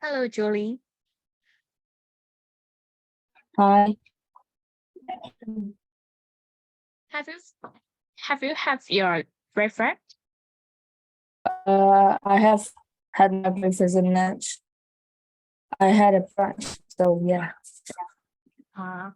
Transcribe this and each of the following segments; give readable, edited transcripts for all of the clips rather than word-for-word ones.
Hello, Julie. Hi. Have you have your breakfast? I have had my breakfast and lunch. I had a brunch, so yeah. Uh,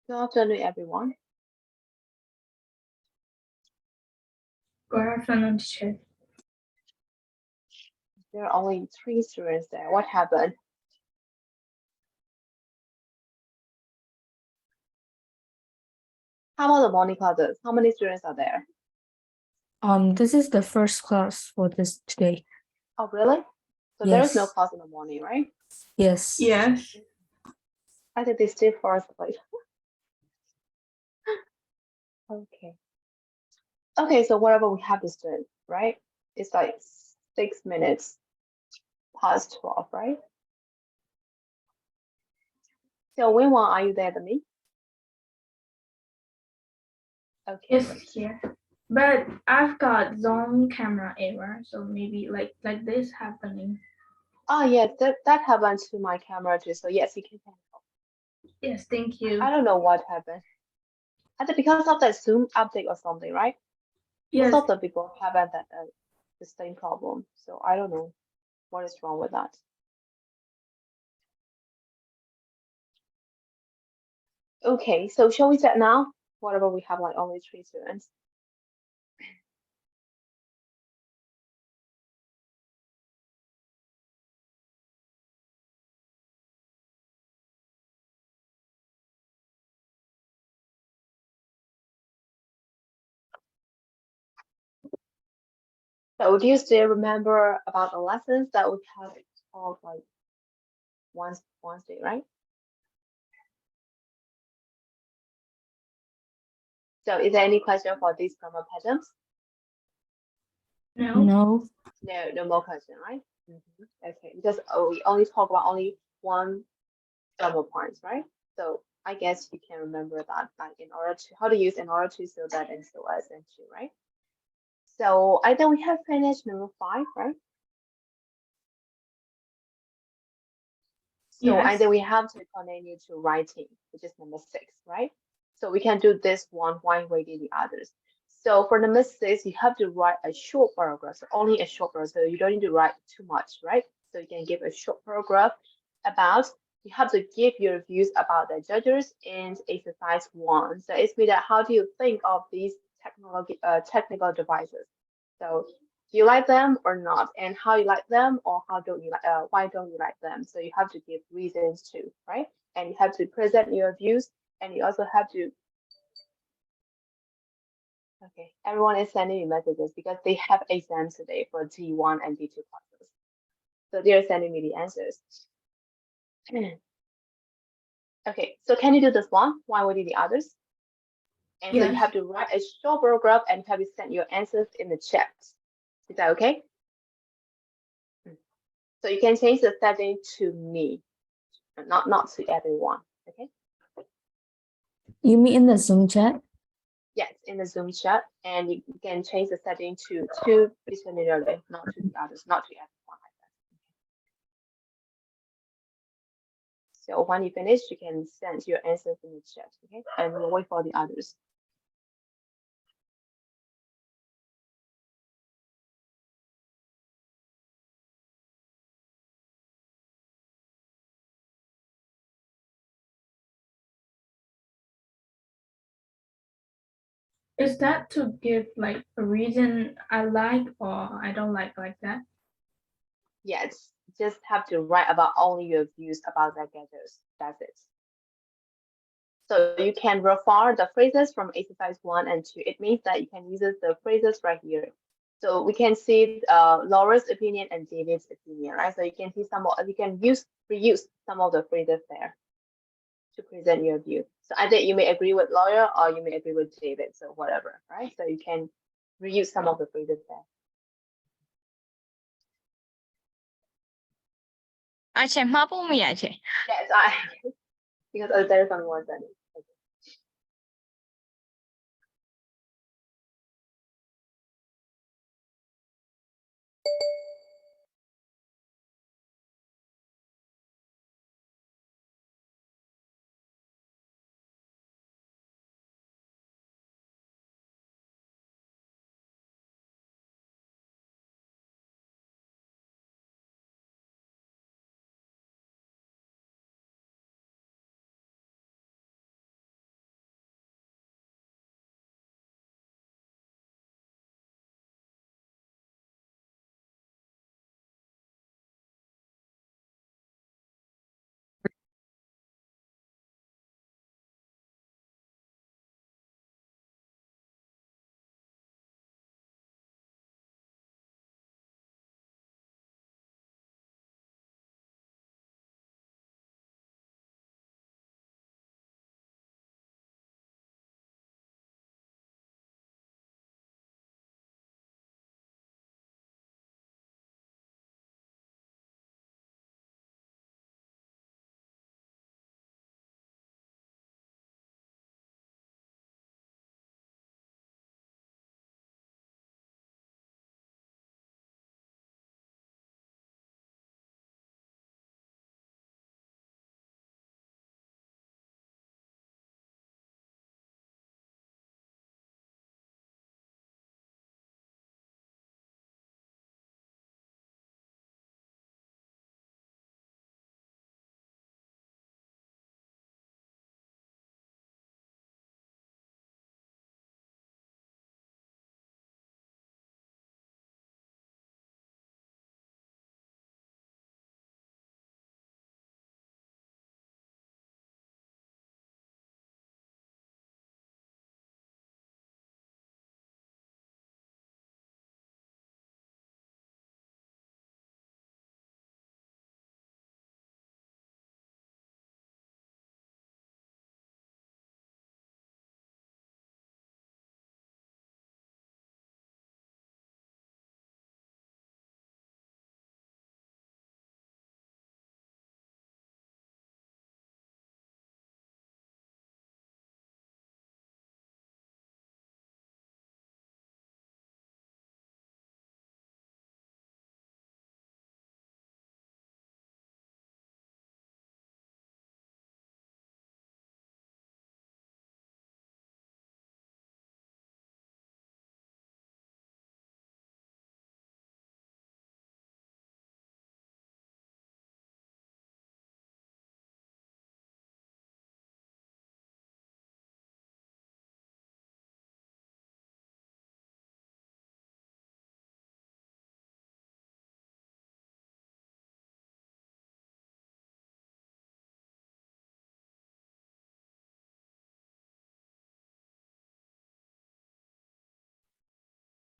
Good afternoon, everyone. Good afternoon, teacher. There are only 3 students there. What happened? How about the morning classes? How many students are there? This is the first class for this today. Oh, really? So there is no Yes. class in the morning, right? Yes. Yes. I think they stay for us late. Okay. Okay, so whatever we have this student, right? It's like 6 minutes past 12, right? So when are you there to me? Okay. Yes, yeah. But I've got Zoom camera error, so maybe like this happening. Oh yes, that happened to my camera too. So yes, you can help. Yes, thank you. I don't know what happened. I think because of that Zoom update or something, right? Yes, Most of the people have had that the same problem. So I don't know what is wrong with that. Okay, so shall we start now? Whatever we have like only 3 students. So do you still remember about the lessons that we have taught like Wednesday, right? So is there any question for these grammar patterns? no. No. No more question, right? Okay, because we only talk about only one grammar points, right? So I guess you can remember that, like in order to how to use in order to, so that, and so as, and to, right? So I think we have finished number 5, right? So I Yes. think we have to continue to writing, which is number 6, right? So we can do this one while waiting the others. So for number 6, you have to write a short paragraph, so only a short paragraph. So you don't need to write too much, right? So you can give a short paragraph about, you have to give your views about the judges in exercise 1. So it's mean that how do you think of these technical devices? So do you like them or not, and how you like them, or how don't you like why don't you like them? So you have to give reasons too, right? And you have to present your views, and you also have to, okay, everyone is sending me messages because they have exams today for D1 and D2 classes, so they're sending me the answers. Okay, so can you do this one while we do the others? And so you Yes. have to write a short paragraph and have to send your answers in the chat. Is that okay? So you can change the setting to me, not to everyone. Okay. You mean in the Zoom chat? Yes, in the Zoom chat, and you can change the setting to listenerly, not to the others, not to everyone like that. So when you finish, you can send your answers in the chat, okay? And we'll wait for the others. Is that to give like a reason I like or I don't like that? Yes, just have to write about only your views about the gadgets. That's it. So you can refer the phrases from exercise 1 and 2. It means that you can use the phrases right here. So we can see Laura's opinion and David's opinion, right? So you can see you can reuse some of the phrases there to present your view. So either you may agree with Laura or you may agree with David, so whatever, right? So you can reuse some of the phrases there. အချက်မှားဖို့မရချေ Yes, because there is only one sentence.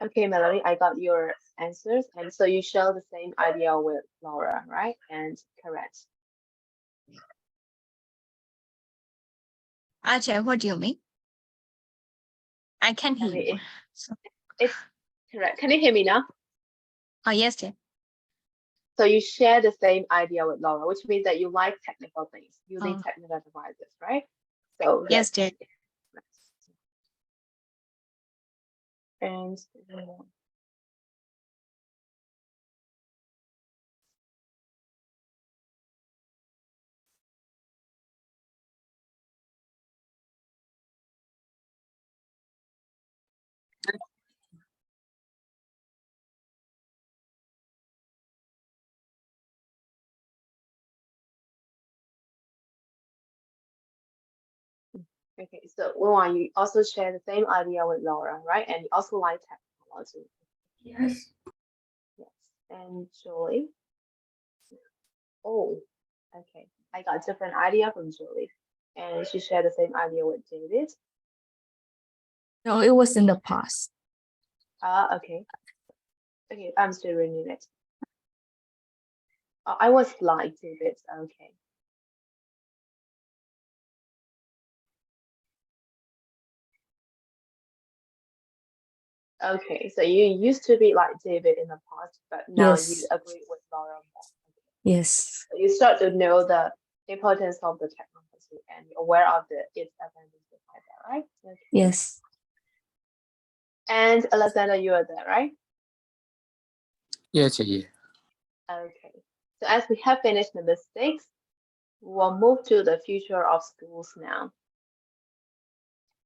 Okay, Melanie, I got your answers. And so you share the same idea with Laura, right? And correct. Acha, what do you mean? I can't I hear mean, you. So, it's correct. Can you hear me now? oh, yes, dear. So you share the same idea with Laura, which means that you like technical things, using Oh, technical devices, right? So yes, dear. and okay, so Luan, you also share the same idea with Laura, right? And you also like technology. Yes. Yes. And Julie. Oh, okay. I got different idea from Julie. And she shared the same idea with David. No, it was in the past. Okay. Okay, I'm still reading it. I was like David. Okay. Okay, so you used to be like David in the past, but now you Yes. agree with Laura more. Yes. So you start to know the importance of the technology and you're aware of its advantages like that, right? Okay. Yes. And Alexander, you are there, right? Yes, yeah. Okay. So as we have finished number 6, we'll move to the future of schools now.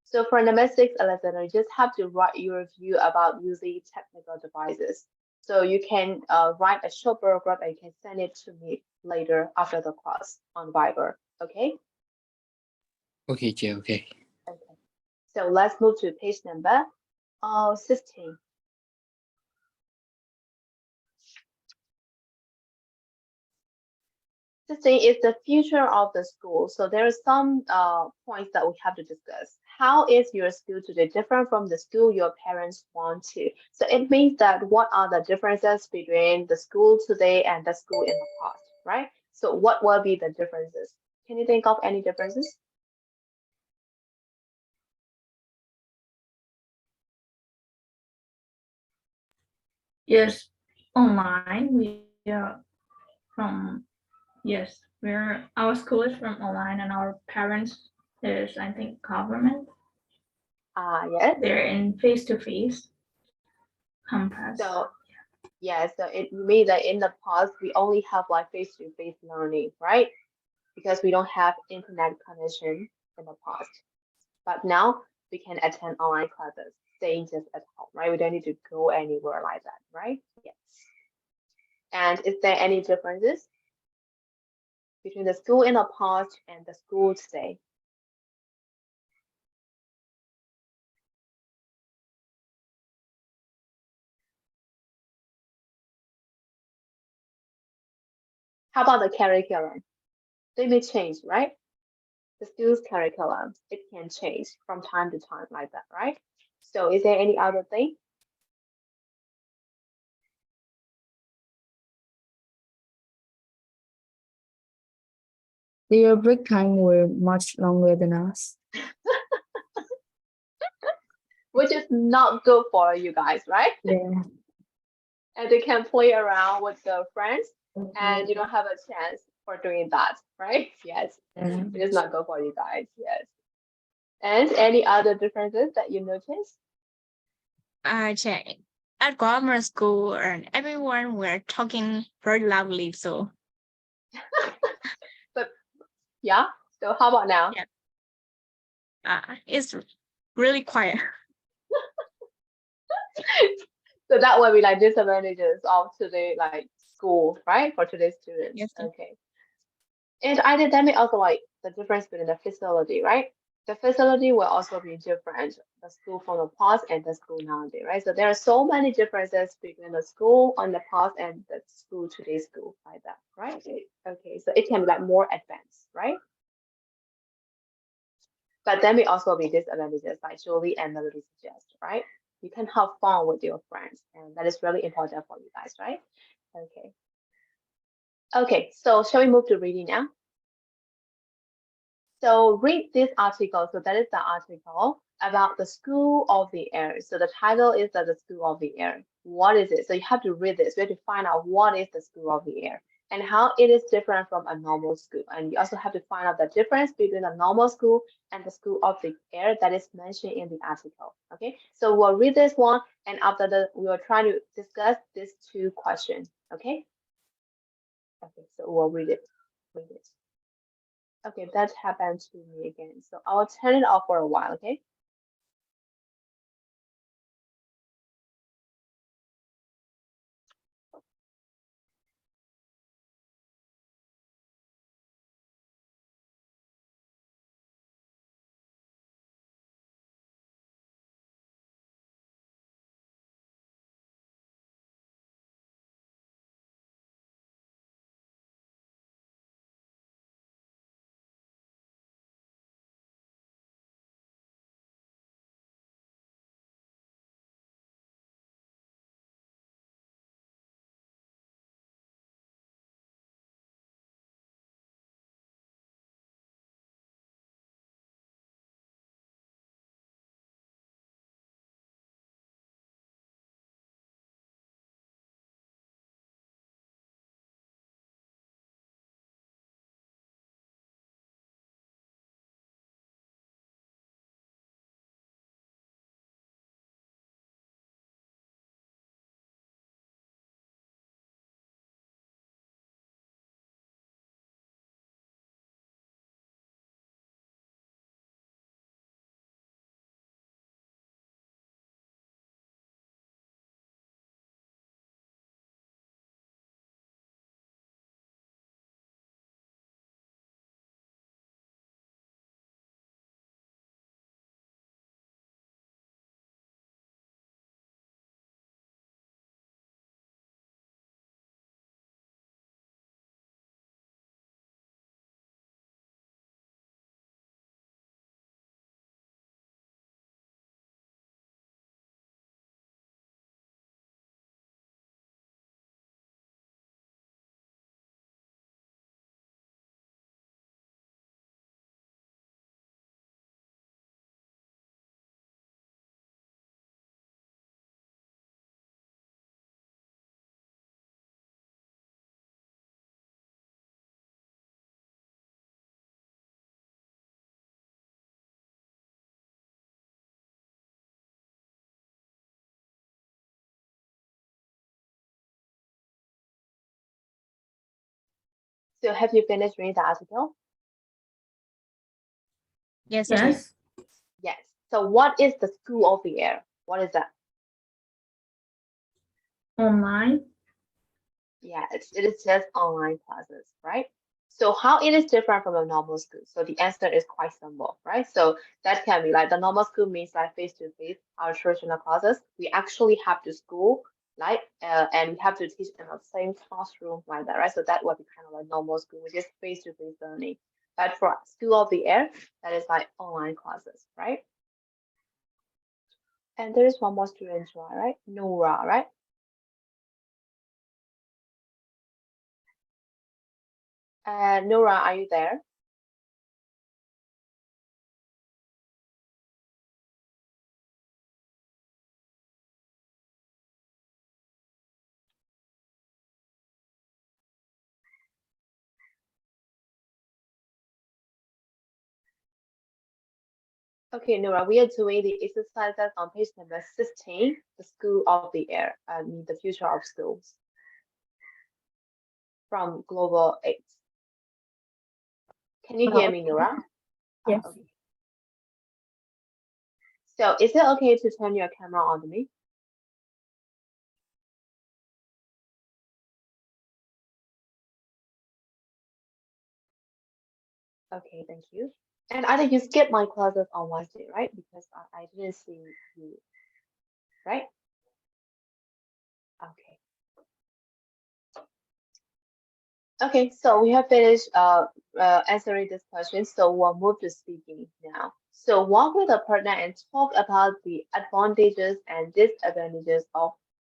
So for number 6, Alexander, you just have to write your view about using technical devices. So you can write a short paragraph and you can send it to me later after the class on Viber. Okay? Okay, chị, okay. Okay. So let's move to page number 16. 16 is the future of the school. So there are some points that we have to discuss. How is your school today different from the school your parents want to? So it means that what are the differences between the school today and the school in the past, right? So what will be the differences? Can you think of any differences? Yes. Online. We are from, yes, our school is from online and our parents is, I think, government. Yes. They're in face-to-face campus. So yeah, so it means that in the past we only have like face-to-face learning, right? Because we don't have internet connection in the past. But now we can attend online classes, staying just at home, right? We don't need to go anywhere like that, right? Yes. And is there any differences between the school in the past and the school today? How about the curriculum? They may change, right? The school's curriculum, it can change from time to time like that, right? So is there any other thing? Their break time were much longer than us. Which is not good for you guys, right? Yeah. And they can play around with their friends and you don't have a chance for doing that, right? Yes, Yeah. it is not good for you guys. Yes. And any other differences that you notice? Acha, at grammar school, and everyone were talking very loudly. So, But yeah, so how about now? yeah. It's really quiet. So that would be like disadvantages of today, like school, right? For today's students. Yes. Okay. And academic also like the difference between the facility, right? The facility will also be different, the school from the past and the school nowadays, right? So there are so many differences between the school on the past and the school today's school like that, right? Okay, so it can be like more advanced, right? But then we also be disadvantages like Julie and Melody suggest, right? You can have fun with your friends, and that is really important for you guys, right? Okay. Okay, so shall we move to reading now? So read this article. So that is the article about the School of the Air. So the title is the School of the Air. What is it? So you have to read this. You have to find out what is the School of the Air and how it is different from a normal school. And you also have to find out the difference between a normal school and the School of the Air that is mentioned in the article. Okay, so we'll read this one, and after that, we will try to discuss these two questions. Okay. Okay, so we'll read it. Read it. Okay, that happened to me again. So I'll turn it off for a while, okay? So have you finished reading the article? Yes, teacher. Yes. Yes. So what is the School of the Air? What is that? Online. Yeah, it is just online classes, right? So how it is different from a normal school? So the answer is quite simple, right? So that can be like the normal school means like face-to-face, our traditional classes. We actually have to school, like, and we have to teach in the same classroom like that, right? So that would be kind of like normal school, which is face-to-face learning. But for School of the Air, that is like online classes, right? And there is one more student, right? Nora, right? Nora, are you there? Okay, Nora, we are doing the exercises on page number 16, the School of the Air, the future of schools from Global 8. Can you hear me, Nora? Yes. Okay. So is it okay to turn your camera on to me? Okay, thank you. And I think you skipped my classes on Wednesday, right? Because I didn't see you, right? Okay. Okay, so we have finished answering this question. So we'll move to speaking now. So walk with a partner and talk about the advantages and disadvantages of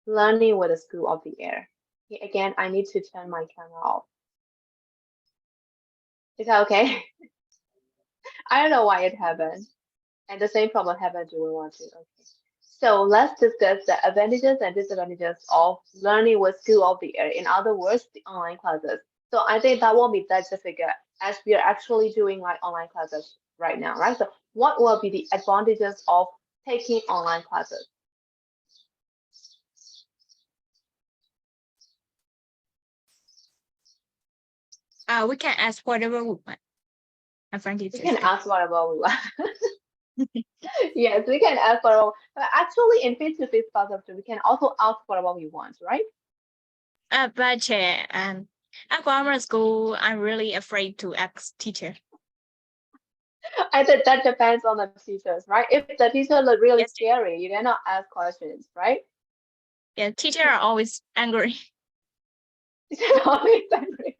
learning with a school of the air. Okay, again, I need to turn my camera off. Is that okay? I don't know why it happened. And the same problem happened to we want to. Okay. So let's discuss the advantages and disadvantages of learning with school of the air. In other words, the online classes. So I think that won't be that difficult as we are actually doing like online classes right now, right? So what will be the advantages of taking online classes? We can ask whatever we want. We Advantages. can ask whatever we want. Yes, we can ask whatever. But actually, in face-to-face classes, we can also ask whatever we want, right? But at grammar school, I'm really afraid to ask teacher. I think that depends on the teachers, right? If the teacher look really Yes. scary, you cannot ask questions, right? Yeah, teacher are always angry. Always angry.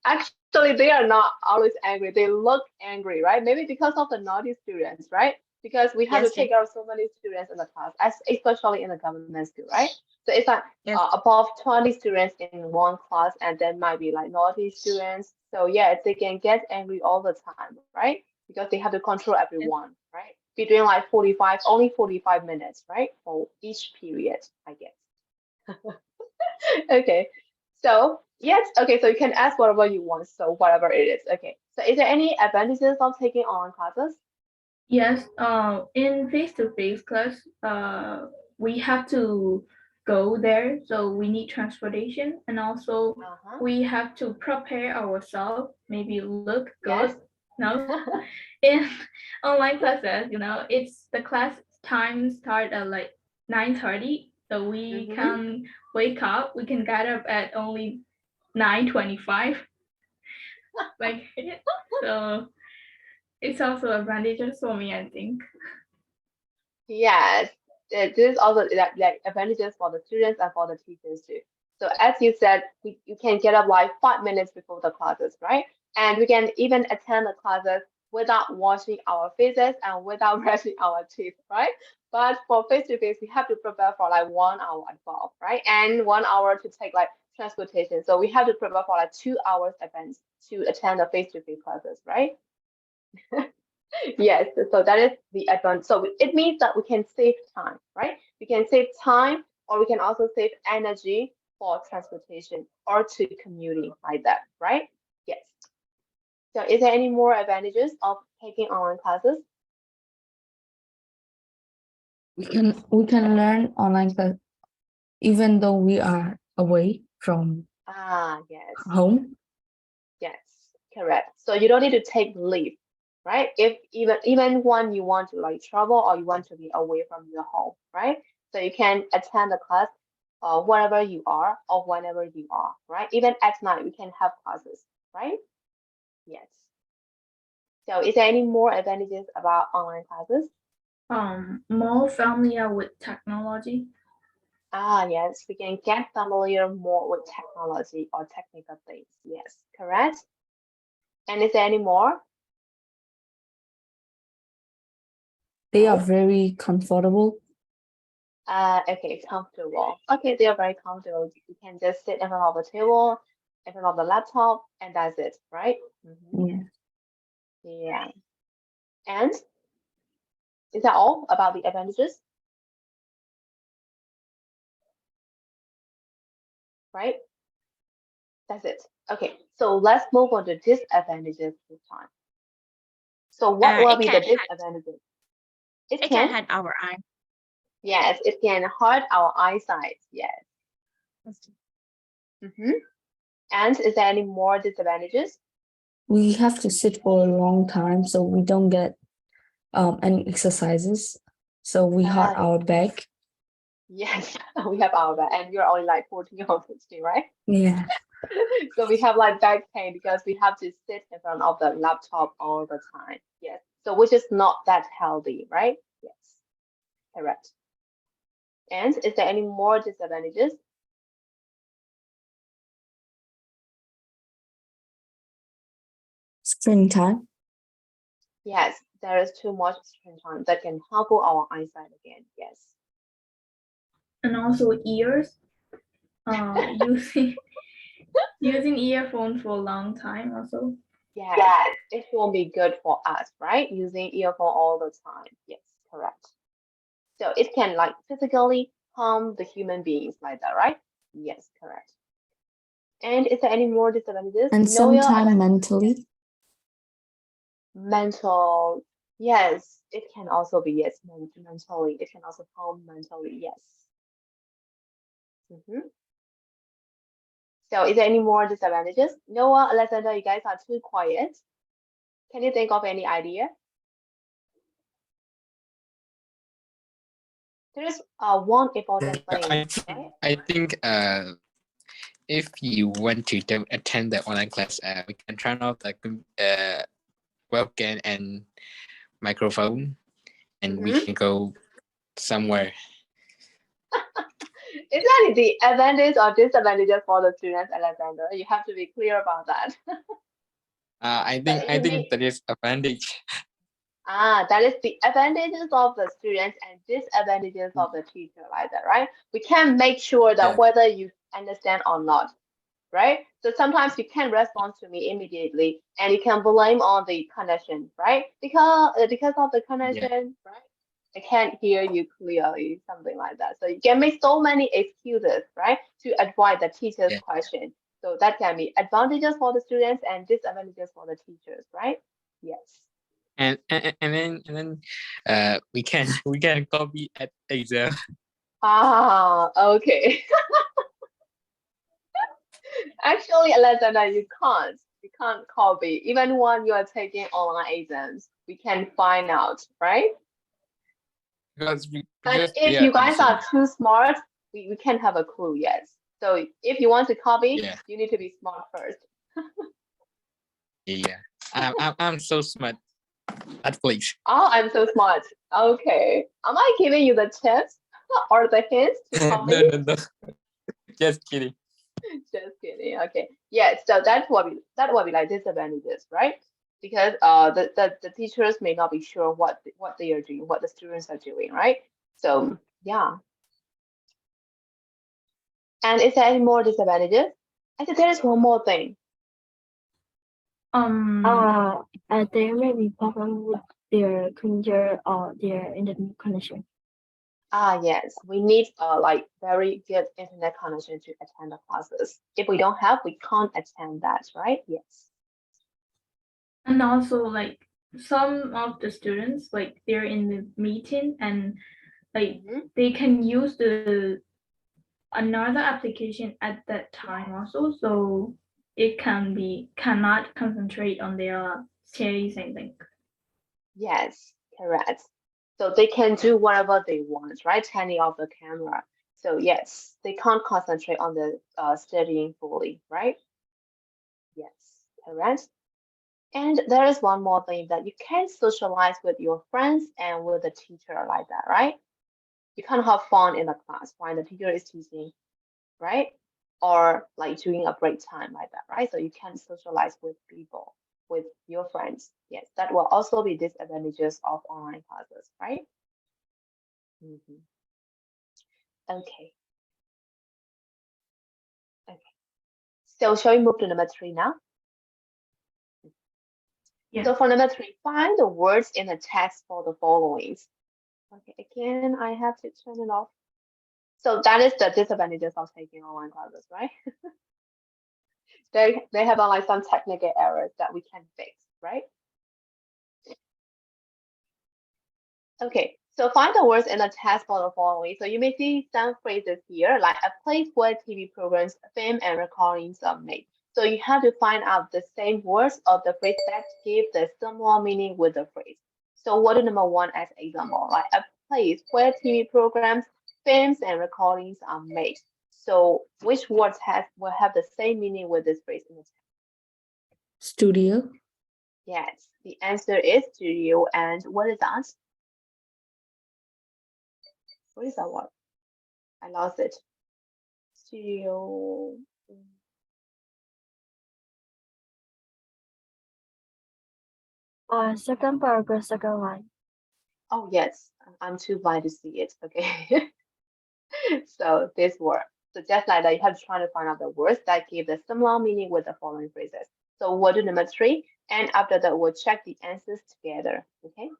Actually, they are not always angry. They look angry, right? Maybe because of the naughty students, right? Because we have Yes, to take care of so many students in the class, especially in the government school, right? So it's like Yes. above 20 students in one class, and then might be like naughty students. So yeah, they can get angry all the time, right? Because they have to control everyone, right? Between like 45, only 45 minutes, right? For each period, I guess. Okay. So yes, okay, so you can ask whatever you want, so whatever it is. Okay. So is there any advantages of taking online classes? Yes, in face-to-face class, we have to go there, so we need transportation, and also Uh-huh. we have to prepare ourselves, maybe look good. Yes. No, in online classes, it's the class time start at like 9:30, so we Mm-hmm. can wake up. We can get up at only 9:25, like so. It's also advantages for me, I think. Yes. This is also like advantages for the students and for the teachers too. So as you said, you can get up like 5 minutes before the classes, right? And we can even attend the classes without washing our faces and without brushing our teeth, right? But for face-to-face, we have to prepare for like 1 hour above, right? And 1 hour to take like transportation. So we have to prepare for like 2 hours advance to attend the face-to-face classes, right? Yes, so that is the advantage. So it means that we can save time, right? We can save time, or we can also save energy for transportation or to commuting like that, right? Yes. So is there any more advantages of taking online classes? We can learn online class even though we are away from Ah, yes. home. Yes, correct. So you don't need to take leave, right? If even when you want to like travel or you want to be away from your home, right? So you can attend the class wherever you are or whenever you are, right? Even at night we can have classes, right? Yes. So is there any more advantages about online classes? More familiar with technology. Ah, yes, we can get familiar more with technology or technical things. Yes, correct. And is there any more? They are No? very comfortable. Okay, comfortable. Okay, they are very comfortable. You can just sit in front of the table, in front of the laptop, and that's it, right? Yeah. Yeah. And is that all about the advantages? Right? That's it. Okay, so let's move on to disadvantages this time. So what will It be can the disadvantages? It it can, can hurt our eye. yes, it can hurt our eyesight. Yes. And is there any more disadvantages? We have to sit for a long time, so we don't get any exercises. So we hurt Ah, our back. yes, we have our back, and you're only like 14 or 15, right? Yeah. So we have like back pain because we have to sit in front of the laptop all the time. Yes. So which is not that healthy, right? Yes. Correct. And is there any more disadvantages? Screen time. Yes, there is too much screen time that can harmful our eyesight again. Yes. And also ears. Using using earphones for a long time also. Yes, it won't be good for us, right? Using earphone all the time. Yes, correct. So it can like physically harm the human beings like that, right? Yes, correct. And is there any more disadvantages? And Noel, sometimes mentally. mental. Yes, it can also be yes, mentally. It can also harm mentally. Yes. So is there any more disadvantages? Noah, Alexander, you guys are too quiet. Can you think of any idea? There is one important thing, right? I think if you want to don't attend the online class, we can turn off the webcam and microphone, and we can go somewhere. Is that the advantage or disadvantages for the students, Alexander? You have to be clear about that. I But think you need that is advantage. that is the advantages of the students and disadvantages of the teacher, like that, right? We can make sure that Yeah. whether you understand or not, right? So sometimes you can respond to me immediately, and you can blame on the connection, right? Because of the connection, right? I can't hear you clearly, something like that. So you can make so many excuses, right, to avoid the teacher's Yeah. question. So that can be advantages for the students and disadvantages for the teachers, right? Yes. And then we can copy at exam. Ah, okay. Actually, Alexander, you can't. You can't copy. Even when you are taking online exams, we can find out, right? Because But we if are you guys are easy. too smart, we can have a clue, yes. So if you want to copy, Yeah. you need to be smart first. Yeah. I'm so smart. At please. Oh, I'm so smart. Okay. Am I giving you the tips or the hints to copy? No. Just kidding. Just kidding. Okay. Yeah, so that's what we like disadvantages, right? Because the teachers may not be sure what they are doing, what the students are doing, right? So yeah. And is there any more disadvantages? I think there is one more thing. There may be problem with their computer or their internet connection. Yes, we need like very good internet connection to attend the classes. If we don't have, we can't attend that, right? Yes. And also like some of the students, like they're in the meeting and like they can use the another application at that time also, so it cannot concentrate on their studies, I think. Yes, correct. So they can do whatever they want, right? Turning off the camera. So yes, they can't concentrate on the studying fully, right? Yes, correct. And there is one more thing that you can socialize with your friends and with the teacher like that, right? You can have fun in the class while the teacher is teaching, right? Or like during a break time like that, right? So you can socialize with people, with your friends. Yes, that will also be disadvantages of online classes, right? Okay. Okay. So shall we move to number 3 now? Yeah. So for number 3, find the words in the text for the followings. Okay, again, I have to turn it off. So that is the disadvantages of taking online classes, right? They have like some technical errors that we can fix, right? Okay, so find the words in the text for the following. So you may see some phrases here, like a place where TV programs, film, and recordings are made. So you have to find out the same words of the phrase that give the similar meaning with the phrase. So what is number 1 as example? Like a place where TV programs, films, and recordings are made. So which words will have the same meaning with this phrase in the text? Studio. Yes, the answer is studio. And what is that? What is that word? I lost it. Studio. Second paragraph, second line. Oh, yes, I'm too blind to see it. Okay. So this word. So just like that, you have to try to find out the words that give the similar meaning with the following phrases. So we'll do number 3, and after that, we'll check the answers together. Okay.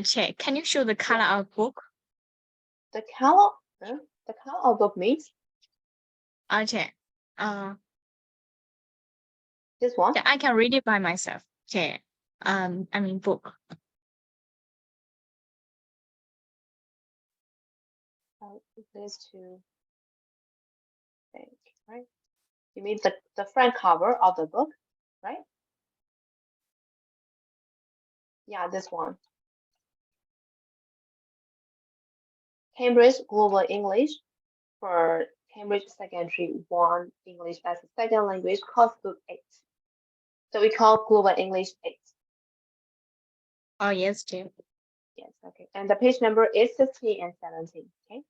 Check. Can you show the color of book? The color, the color of book means Check. this one. Yeah, I can read it by myself. Check. I mean book. These two things, right? You mean the front cover of the book, right? Yeah, this one. Cambridge Global English for Cambridge Secondary 1 English as a second language course book 8. So we call Global English 8. Oh yes, too. Yes, okay. And the page number is 16 and 17. Okay.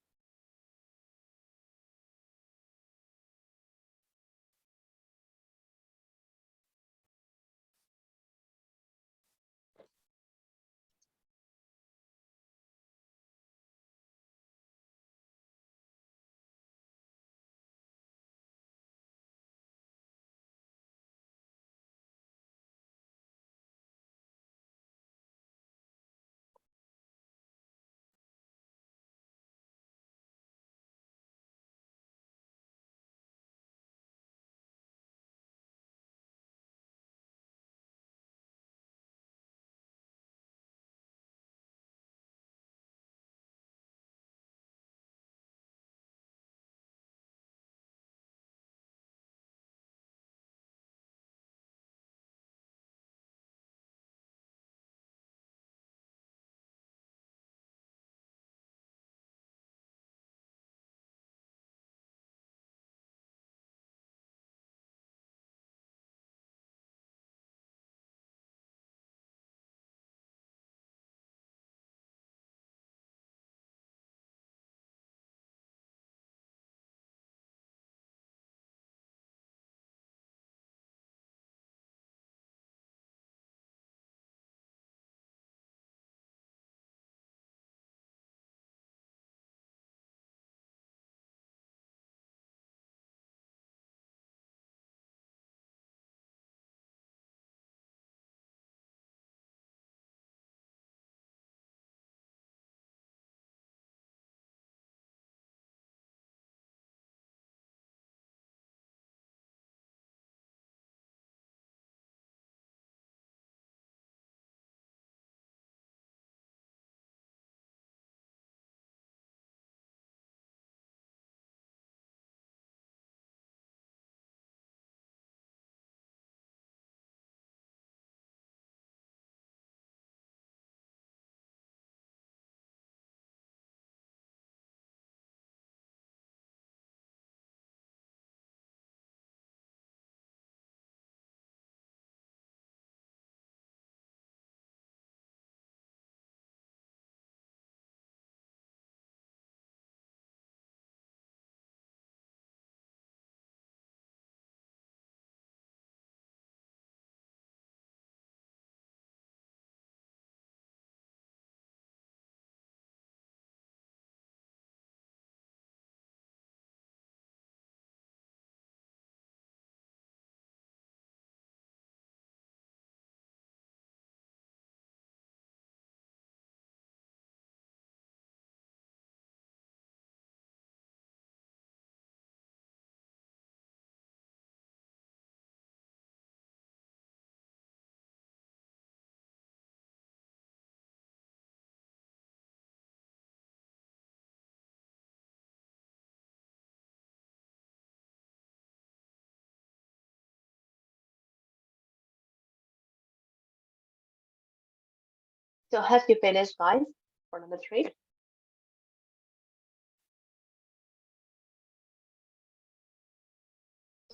So have you finished, guys, for number 3?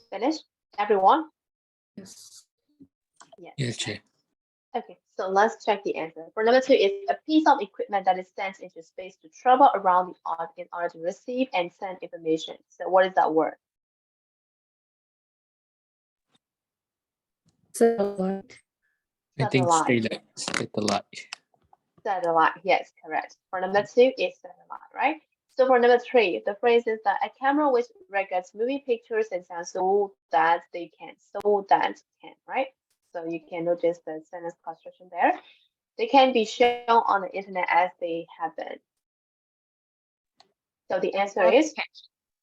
Finished? Everyone? Yes. Yes. Yes, Chair. Okay, so let's check the answer. For number 2, it's a piece of equipment that is sent into space to travel around the Earth in order to receive and send information. So what is that word? Satellite. I think Satellite. satellite. Satellite, yes, correct. For number 2 is satellite, right? So for number 3, the phrase is that a camera which records movie pictures and sounds so that can, right? So you can notice the sentence construction there. They can be shown on the internet as they happen. So the answer is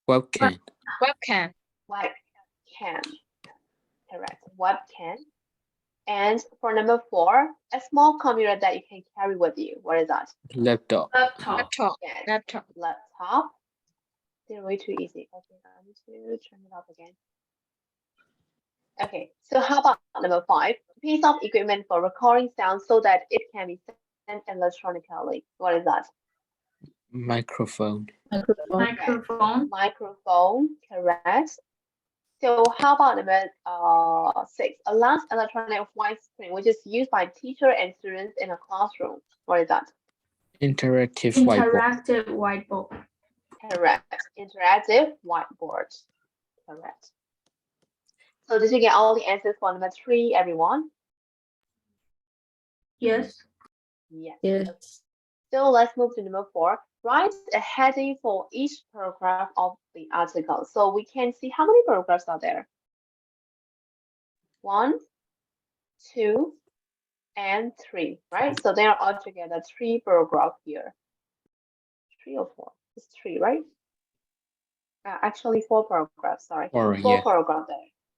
Webcam. Webcam. webcam. Correct. Webcam. And for number 4, a small computer that you can carry with you. What is that? Laptop. Laptop. Laptop. Yes. Laptop. Laptop. They're way too easy. Okay, I need to turn it up again. Okay, so how about number 5? A piece of equipment for recording sound so that it can be sent electronically. What is that? Microphone. Microphone. Microphone, correct. So how about number 6? A large electronic white screen which is used by teacher and students in a classroom. What is that? Interactive whiteboard. Interactive whiteboard. Correct. Interactive whiteboard. Correct. So did you get all the answers for number 3, everyone? Yes. Yes. Yes. So let's move to number 4. Write a heading for each paragraph of the article. So we can see how many paragraphs are there. 1, 2, and 3, right? So they are all together 3 paragraphs here. 3 or 4? It's 3, right? Actually 4 paragraphs, sorry. 4 yeah. paragraphs there.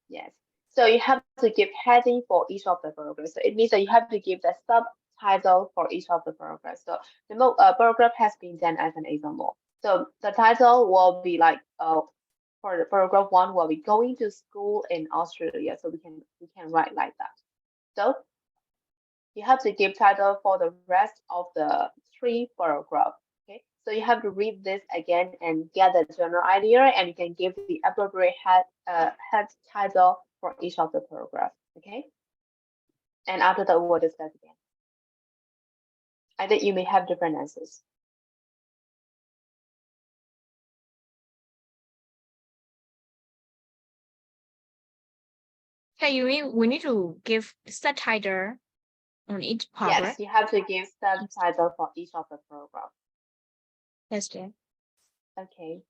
Yes. So you have to give heading for each of the paragraphs. So it means that you have to give the subtitle for each of the paragraphs. So the paragraph has been done as an example. So the title will be like for the paragraph 1 will be going to school in Australia. So we can write like that. So you have to give title for the rest of the 3 paragraphs. Okay, so you have to read this again and get the general idea, and you can give the appropriate head title for each of the paragraph. Okay, and after that we'll discuss again. I think you may have different answers. Hey, you mean we need to give subtitle on each paragraph? Yes, you have to give subtitle for each of the paragraph. Yes, dear. Okay.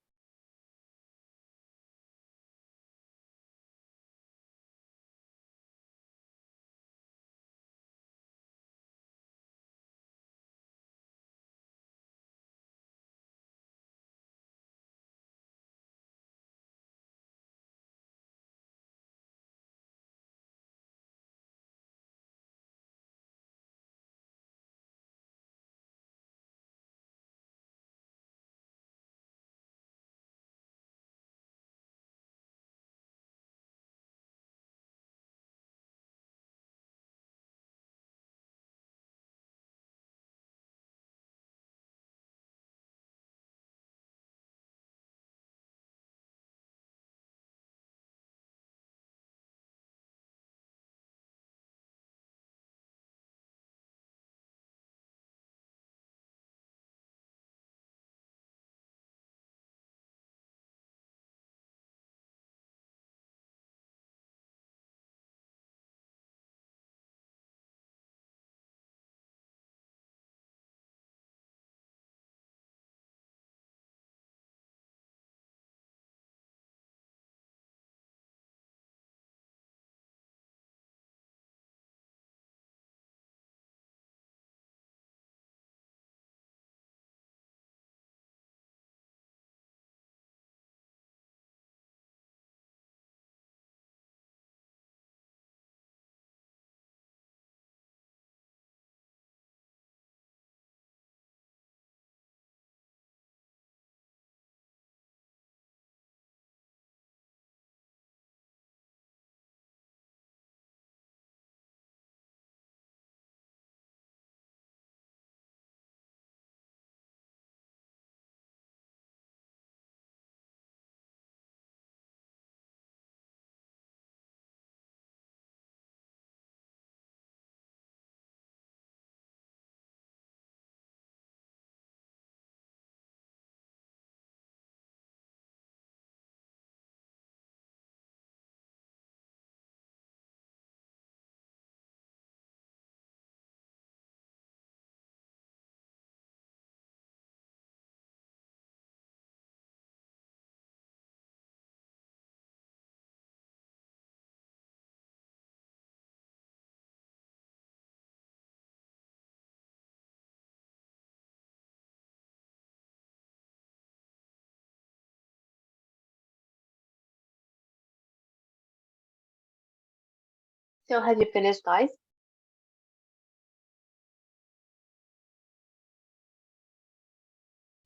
So have you finished, guys?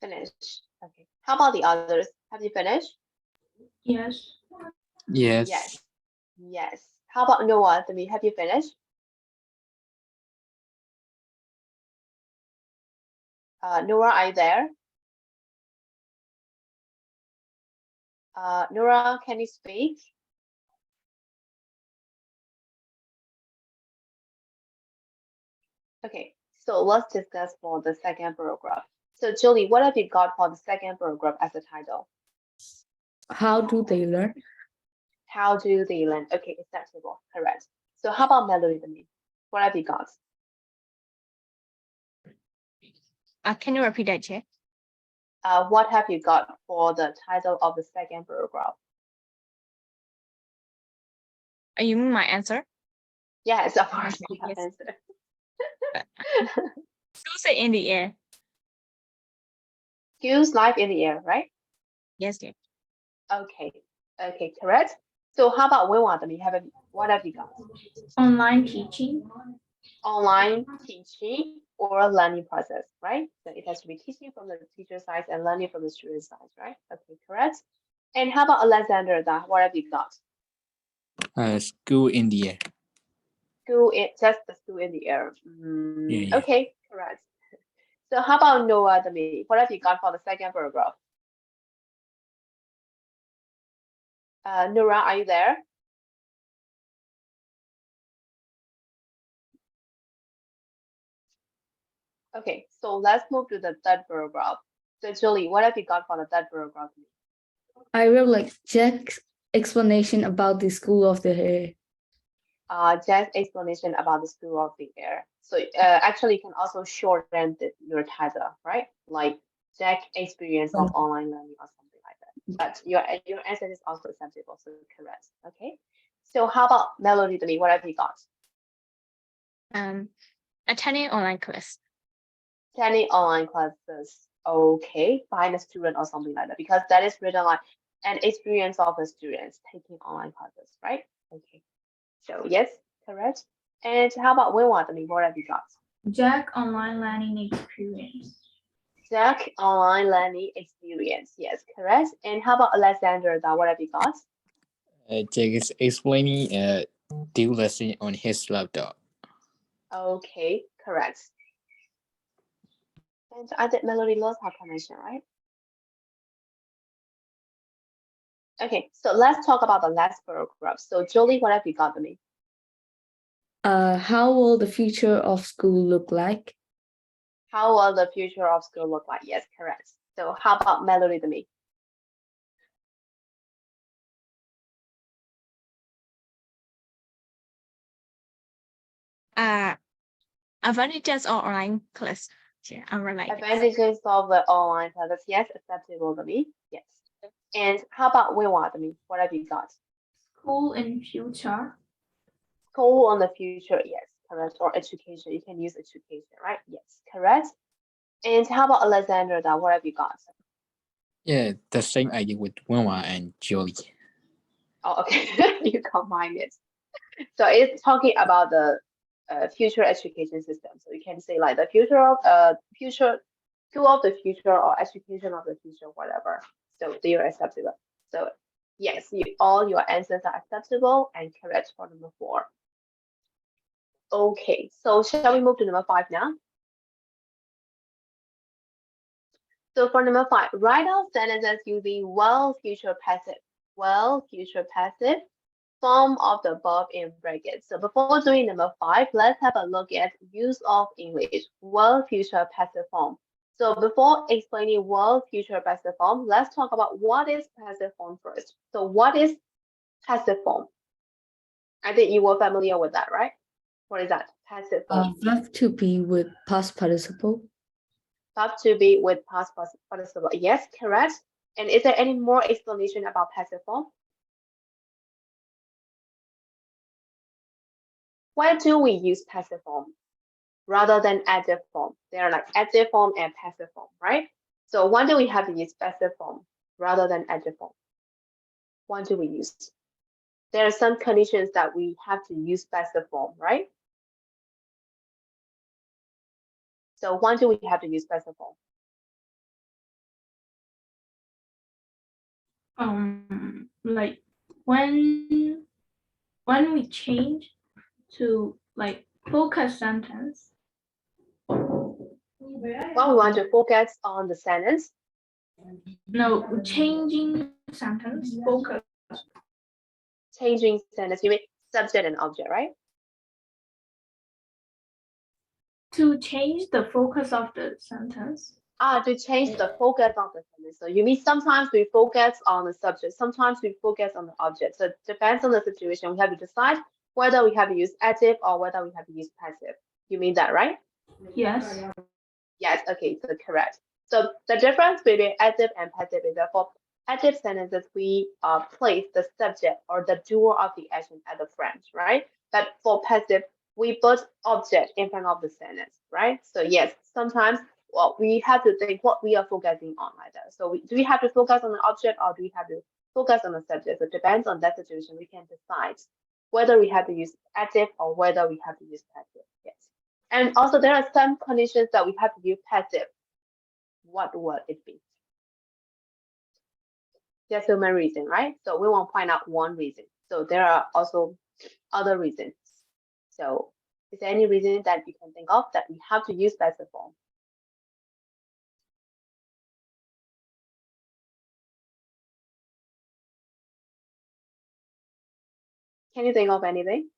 Finished. Okay. How about the others? Have you finished? Yes. Yes. Yes. Yes. How about Noah? Have you finished? Nora, are you there? Nora, can you speak? Okay, so let's discuss for the second paragraph. So Julie, what have you got for the second paragraph as a title? How do they learn? How do they learn? Okay, acceptable, correct. So how about Melody? What have you got? Can you repeat that, Jay? What have you got for the title of the second paragraph? You mean my answer? Yes, of course, you have Yes. answer. Schools are in the air. Skills life in the air, right? Yes, dear. Okay, okay, correct. So how about what have you got? Online teaching. Online teaching or learning process, right? So it has to be teaching from the teacher side and learning from the student side, right? Okay, correct. And how about Alexander? What have you got? School in the air. Just the school in the air. Yeah. Okay, correct. So how about Noah? What have you got for the second paragraph? Nora, are you there? Okay, so let's move to the third paragraph. So Julie, what have you got for the third paragraph? I will like Jack's explanation about the school of the air. Just explanation about the school of the air. So actually, you can also shorten your title, right? Like Jack experience of online learning or something like that. But your answer is also acceptable, so correct. Okay. So how about Melody? What have you got? Attending online class. Attending online classes. Okay, find a student or something like that, because that is written like an experience of the students taking online classes, right? Okay. So yes, correct. And how about Winward? What have you got? Jack online learning experience. Jack online learning experience. Yes, correct. And how about Alexander? What have you got? Jack is explaining do lesson on his laptop. Okay, correct. And I think Melody lost her connection, right? Okay, so let's talk about the last paragraph. So Jolie, what have you got me? How will the future of school look like? How will the future of school look like? Yes, correct. So how about Melody me? Advantages of online class. Yeah, I really like it. Advantages of the online classes. Yes, acceptable to me. Yes. And how about Winward me? What have you got? School in future. School on the future, yes, correct. Or education, you can use education, right? Yes, correct. And how about Alexander? What have you got? Yeah, the same idea with Wenwa and Jolie. Oh, okay, you combine it. So it's talking about the future education system. So you can say like the future of school of the future or education of the future, whatever. So they are acceptable. So yes, all your answers are acceptable and correct for number 4. Okay, so shall we move to number 5 now? So for number 5, write out sentences using well future passive form of the verb in brackets. So before doing number 5, let's have a look at use of English well future passive form. So before explaining well future passive form, let's talk about what is passive form first. So what is passive form? I think you were familiar with that, right? What is that? Passive form. Verb to be with past participle. Verb to be with past participle. Yes, correct. And is there any more explanation about passive form? Why do we use passive form rather than active form? They are like active form and passive form, right? So why do we have to use passive form rather than active form? Why do we use? there are some conditions that we have to use passive form, right? So when do we have to use passive form? Like when we change to like focus sentence. When we want to focus on the sentence. No, changing sentence focus. Changing sentence, you mean subject and object, right? To change the focus of the sentence. To change the focus of the sentence. So you mean sometimes we focus on the subject, sometimes we focus on the object. So it depends on the situation. We have to decide whether we have to use active or whether we have to use passive. You mean that, right? Yes. Yes, okay, so correct. So the difference between active and passive is that for active sentences, we place the subject or the doer of the action at the front, right? But for passive, we put object in front of the sentence, right? So yes, sometimes we have to think what we are focusing on like that. So do we have to focus on the object or do we have to focus on the subject? So it depends on that situation. We can decide whether we have to use active or whether we have to use passive. Yes. And also there are some conditions that we have to use passive. What would it be? There's so many reasons, right? So we won't point out one reason. So there are also other reasons. So is there any reason that you can think of that we have to use passive form? Can you think of anything?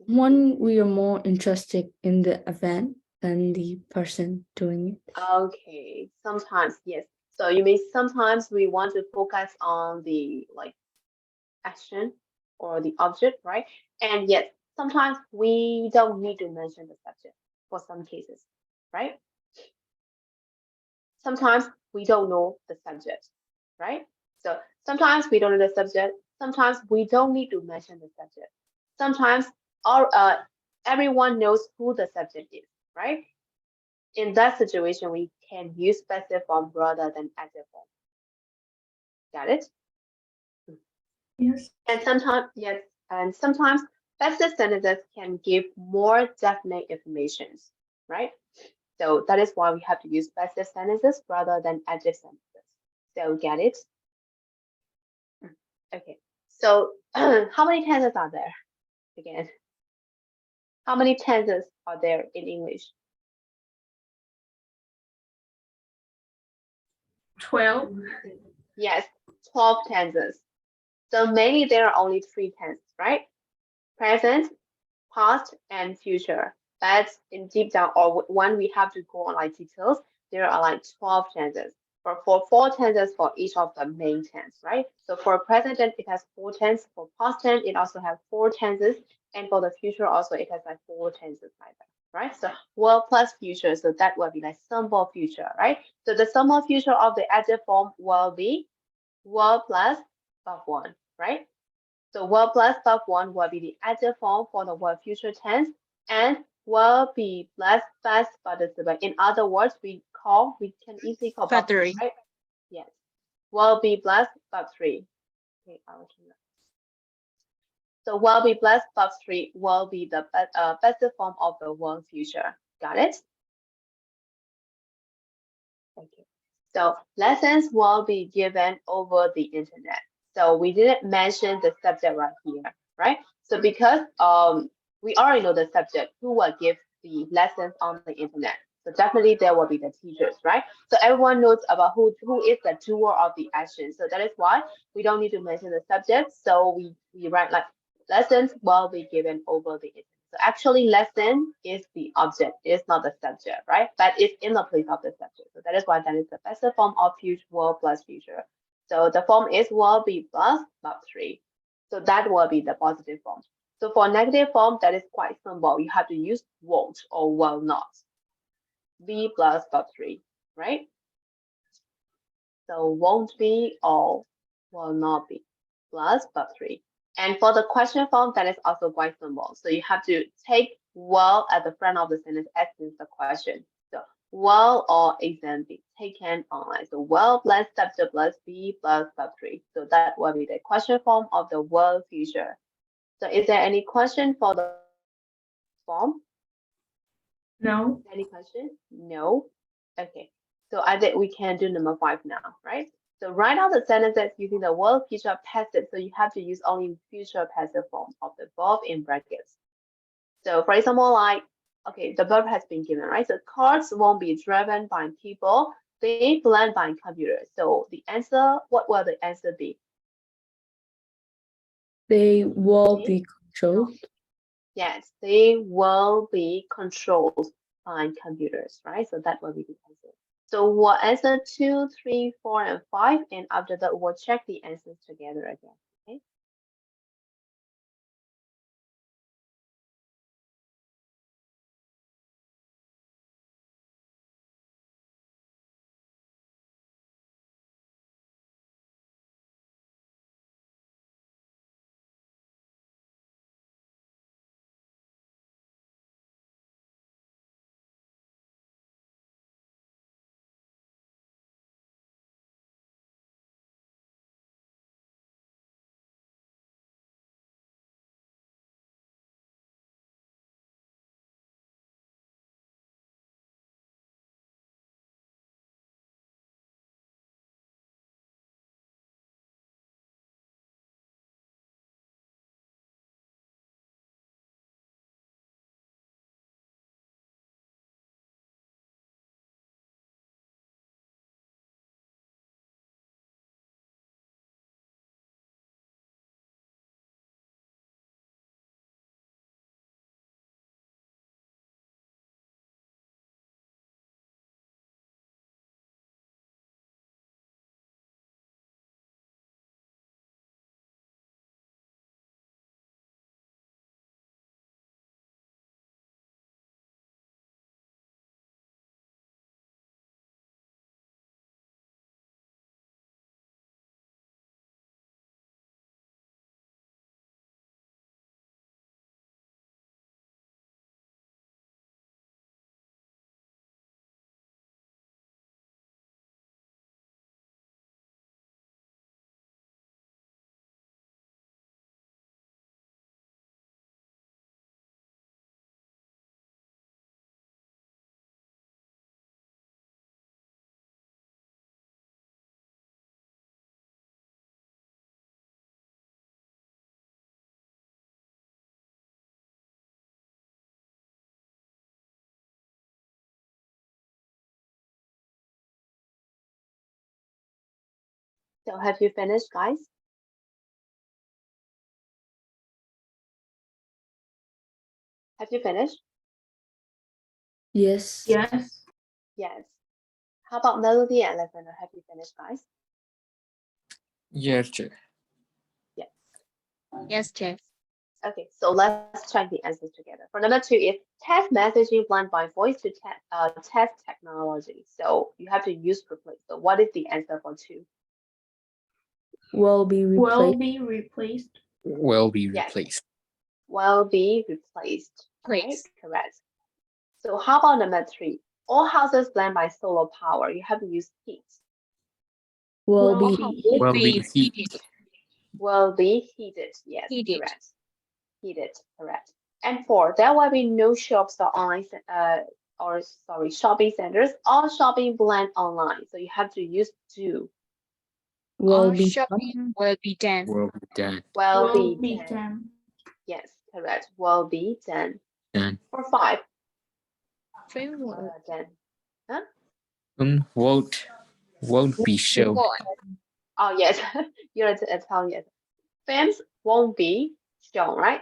One, we are more interested in the event than the person doing it. Okay, sometimes, yes. So you mean sometimes we want to focus on the action or the object, right? And yet sometimes we don't need to mention the subject for some cases, right? Sometimes we don't know the subject, right? So sometimes we don't know the subject. Sometimes we don't need to mention the subject. Sometimes everyone knows who the subject is, right? In that situation, we can use passive form rather than active form. Got it? Yes. And sometimes, yes, and sometimes passive sentences can give more definite information, right? So that is why we have to use passive sentences rather than active sentences. So get it? Okay. So how many tenses are there? Again, how many tenses are there in English? 12. Yes, 12 tenses. So mainly there are only 3 tenses, right? Present, past, and future. But in deep down, or when we have to go on details, there are 12 tenses. For 4 tenses for each of the main tense, right? So for present tense, it has 4 tenses. For past tense, it also has 4 tenses. And for the future also, it has 4 tenses like that, right? So will plus future, so that will be simple future, right? So the simple future of the adjective form will be will plus verb 1, right? So will plus verb 1 will be the adjective form for the word future tense, and will be plus past participle. In other words, we can easily call verb 3, right? Yes. Will be plus verb 3. Okay, so will be plus verb 3 will be the passive form of the word future. Got it? Okay. So lessons will be given over the internet. So we didn't mention the subject right here, right? So because we already know the subject, who will give the lessons on the internet. So definitely there will be the teachers, right? So everyone knows about who is the doer of the action. So that is why we don't need to mention the subject. So we write lessons will be given over the internet. So actually lesson is the object, it's not the subject, right? But it's in the place of the subject. So that is why that is the passive form of future will plus future. So the form is will be plus verb 3. So that will be the positive form. So for negative form, that is quite simple. You have to use won't or will not. Be plus verb 3, right? So won't be or will not be plus verb 3. And for the question form, that is also quite simple. So you have to take will at the front of the sentence as is the question. So will or exam be taken online. So will plus subject plus be plus verb 3. So that will be the question form of the will future. So is there any question for the form? No. Any question? No. Okay. So I think we can do number 5 now, right? So write out the sentences using the will future passive. So you have to use only future passive form of the verb in brackets. So for example, like, okay, the verb has been given, right? So cars won't be driven by people, they blend by computers. So the answer, what will the answer be? They will be controlled. Yes, they will be controlled by computers, right? So that will be the answer. So we'll answer 2, 3, 4, and 5, and after that, we'll check the answers together again. Okay. So have you finished, guys? Have you finished? Yes. Yes. Yes. How about Melody and Lavender? Have you finished, guys? Yes, sir. Yes. Yes, Jeff. Okay, so let's check the answers together. For number 2 is text messaging blend by voice to text technology. So you have to use replace. So what is the answer for 2? Will be Will replaced. be replaced. Will be Yes. replaced. Will be replaced. Right? Please. Correct. So how about number 3? All houses blend by solar power. You have to use heat. Will Will be be heated. Will be Be heated. Will be heated. Yes, Heated. correct. Heated, correct. And 4, there will be no shops or online shopping centers. All shopping blend online. So you have to use do. Will All be done. shopping will be done. Will be done. Will Will be be done. done. Yes, correct. Will be done. Done. For 5, Three will then. Huh? Won't be shown. what? Oh, yes. You're Italian. Films won't be shown, right?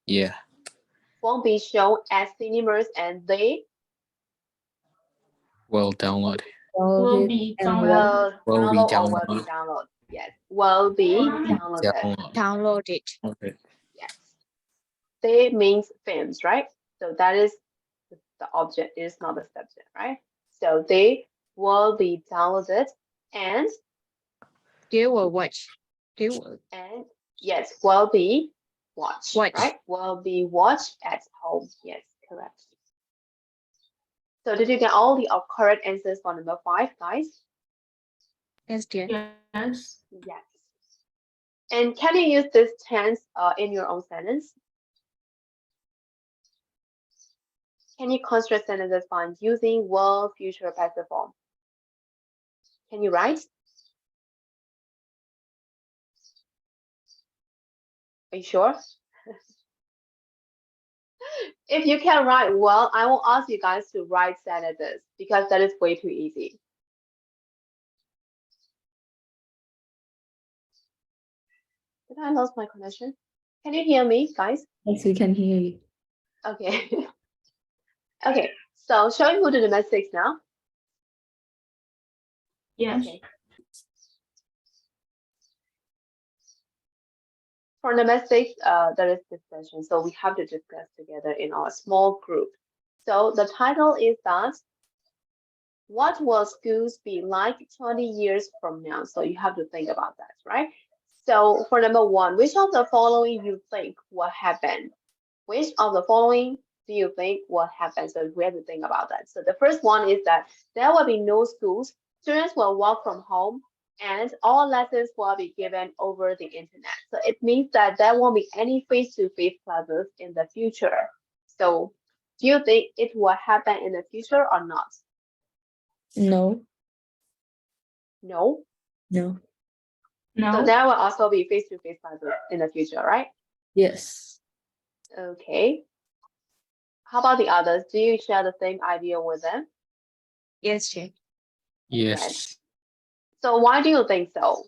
Yeah. Won't be shown at cinemas and they Will download. Will Downloaded be and downloaded. will Will be download or will be downloaded. downloaded. Yes, will be Will be downloaded. Downloaded. Okay. Yes. They means films, right? So that is the object, it is not the subject, right? So they will be downloaded and They will watch. They will yes, will be watched, watch. right? Will be watched at home. Yes, correct. So did you get all the correct answers for number 5, guys? Yes, dear. Yes. Yes. And can you use this tense in your own sentence? Can you construct sentences by using will, future, passive form? Can you write? Are you sure? If you can write well, I will ask you guys to write sentences because that is way too easy. Did I lose my connection? Can you hear me, guys? Yes, we can hear you. Okay. Okay, so shall we move to number 6 now? Yes. Okay. For number 6, there is discussion, so we have to discuss together in our small group. So the title is that, what will schools be like 20 years from now? So you have to think about that, right? So for number 1, which of the following you think will happen? Which of the following do you think will happen? So we have to think about that. So the first one is that there will be no schools, students will work from home, and all lessons will be given over the internet. So it means that there won't be any face-to-face classes in the future. So do you think it will happen in the future or not? No, No. no, No. So there will also be face-to-face classes in the future, right? yes, Okay. How about the others? Do you share the same idea with them? Yes, dear. Yes. So why do you think so?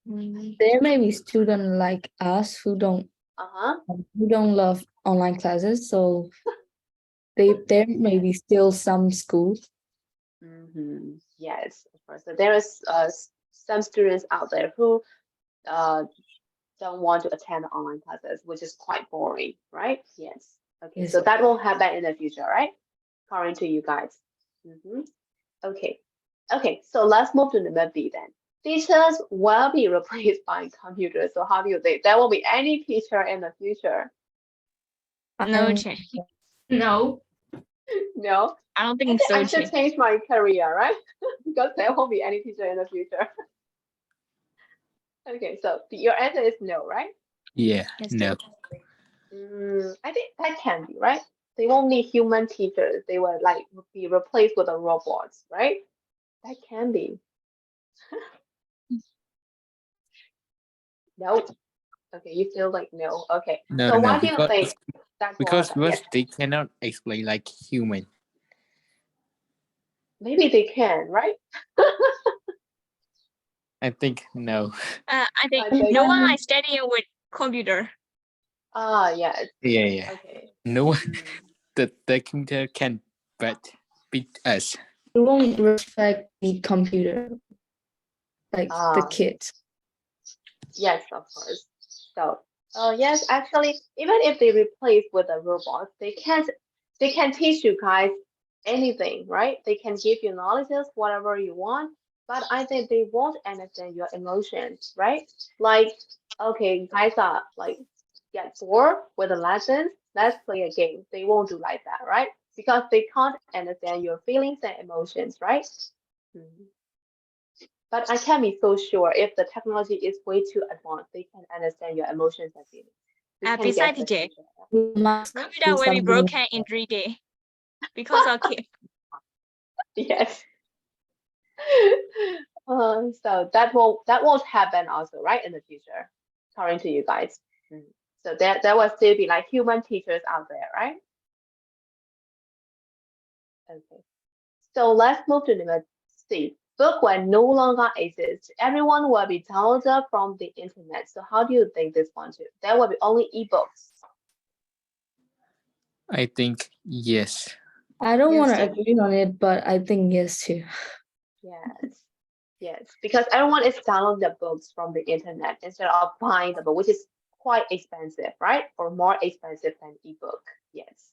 Mm, there may be students like us who don't love online classes, so there may be still some schools. Yes, of course. So there is some students out there who don't want to attend online classes, which is quite boring, right? Yes. Okay, Yes. so that won't happen in the future, right? According to you guys. Okay. Okay, so let's move to number B then. Teachers will be replaced by computers. So how do you think there will be any teacher in the future? no, Um, dear. No. No. I don't I think think so, I should dear. change my career, right? Because there won't be any teacher in the future. Okay, so your answer is no, right? Yeah. Yes, No. I think that can be, right? They won't need human teachers. They will like be replaced with the robots, right? That can be. No. Okay, you feel like no. Okay. No. So No. why do you think that will Because happen? Yes, they cannot explain like human. maybe they can, right? I think no. I think I think no one likes studying with computer. yes. Yeah. Yeah. Okay. No one. The computer can beat us. we won't respect the computer, like the Ah, kids. yes, of course. So, yes, actually, even if they replace with a robot, they can teach you guys anything, right? They can give you knowledge, whatever you want, but I think they won't understand your emotions, right? Like, okay, guys are like get bored with the lessons, let's play a game. They won't do like that, right? Because they can't understand your feelings and emotions, right? Mhm. But I can't be so sure if the technology is way too advanced, they can understand your emotions and feelings. We can Besides, guess the dear, future. We must computer do will be something. broken in 3 days because of kids. Yes. So that won't happen also, right, in the future, according to you guys. So there will still be like human teachers out there, right? Okay. So let's move to number C. Book will no longer exist. Everyone will be downloaded from the internet. So how do you think this one too? There will be only ebooks. I think yes. I don't Yes, want to dear. agree on it, but I think yes too. Yes. Yes. Because everyone is downloading the books from the internet instead of buying the book, which is quite expensive, right? Or more expensive than ebook. Yes.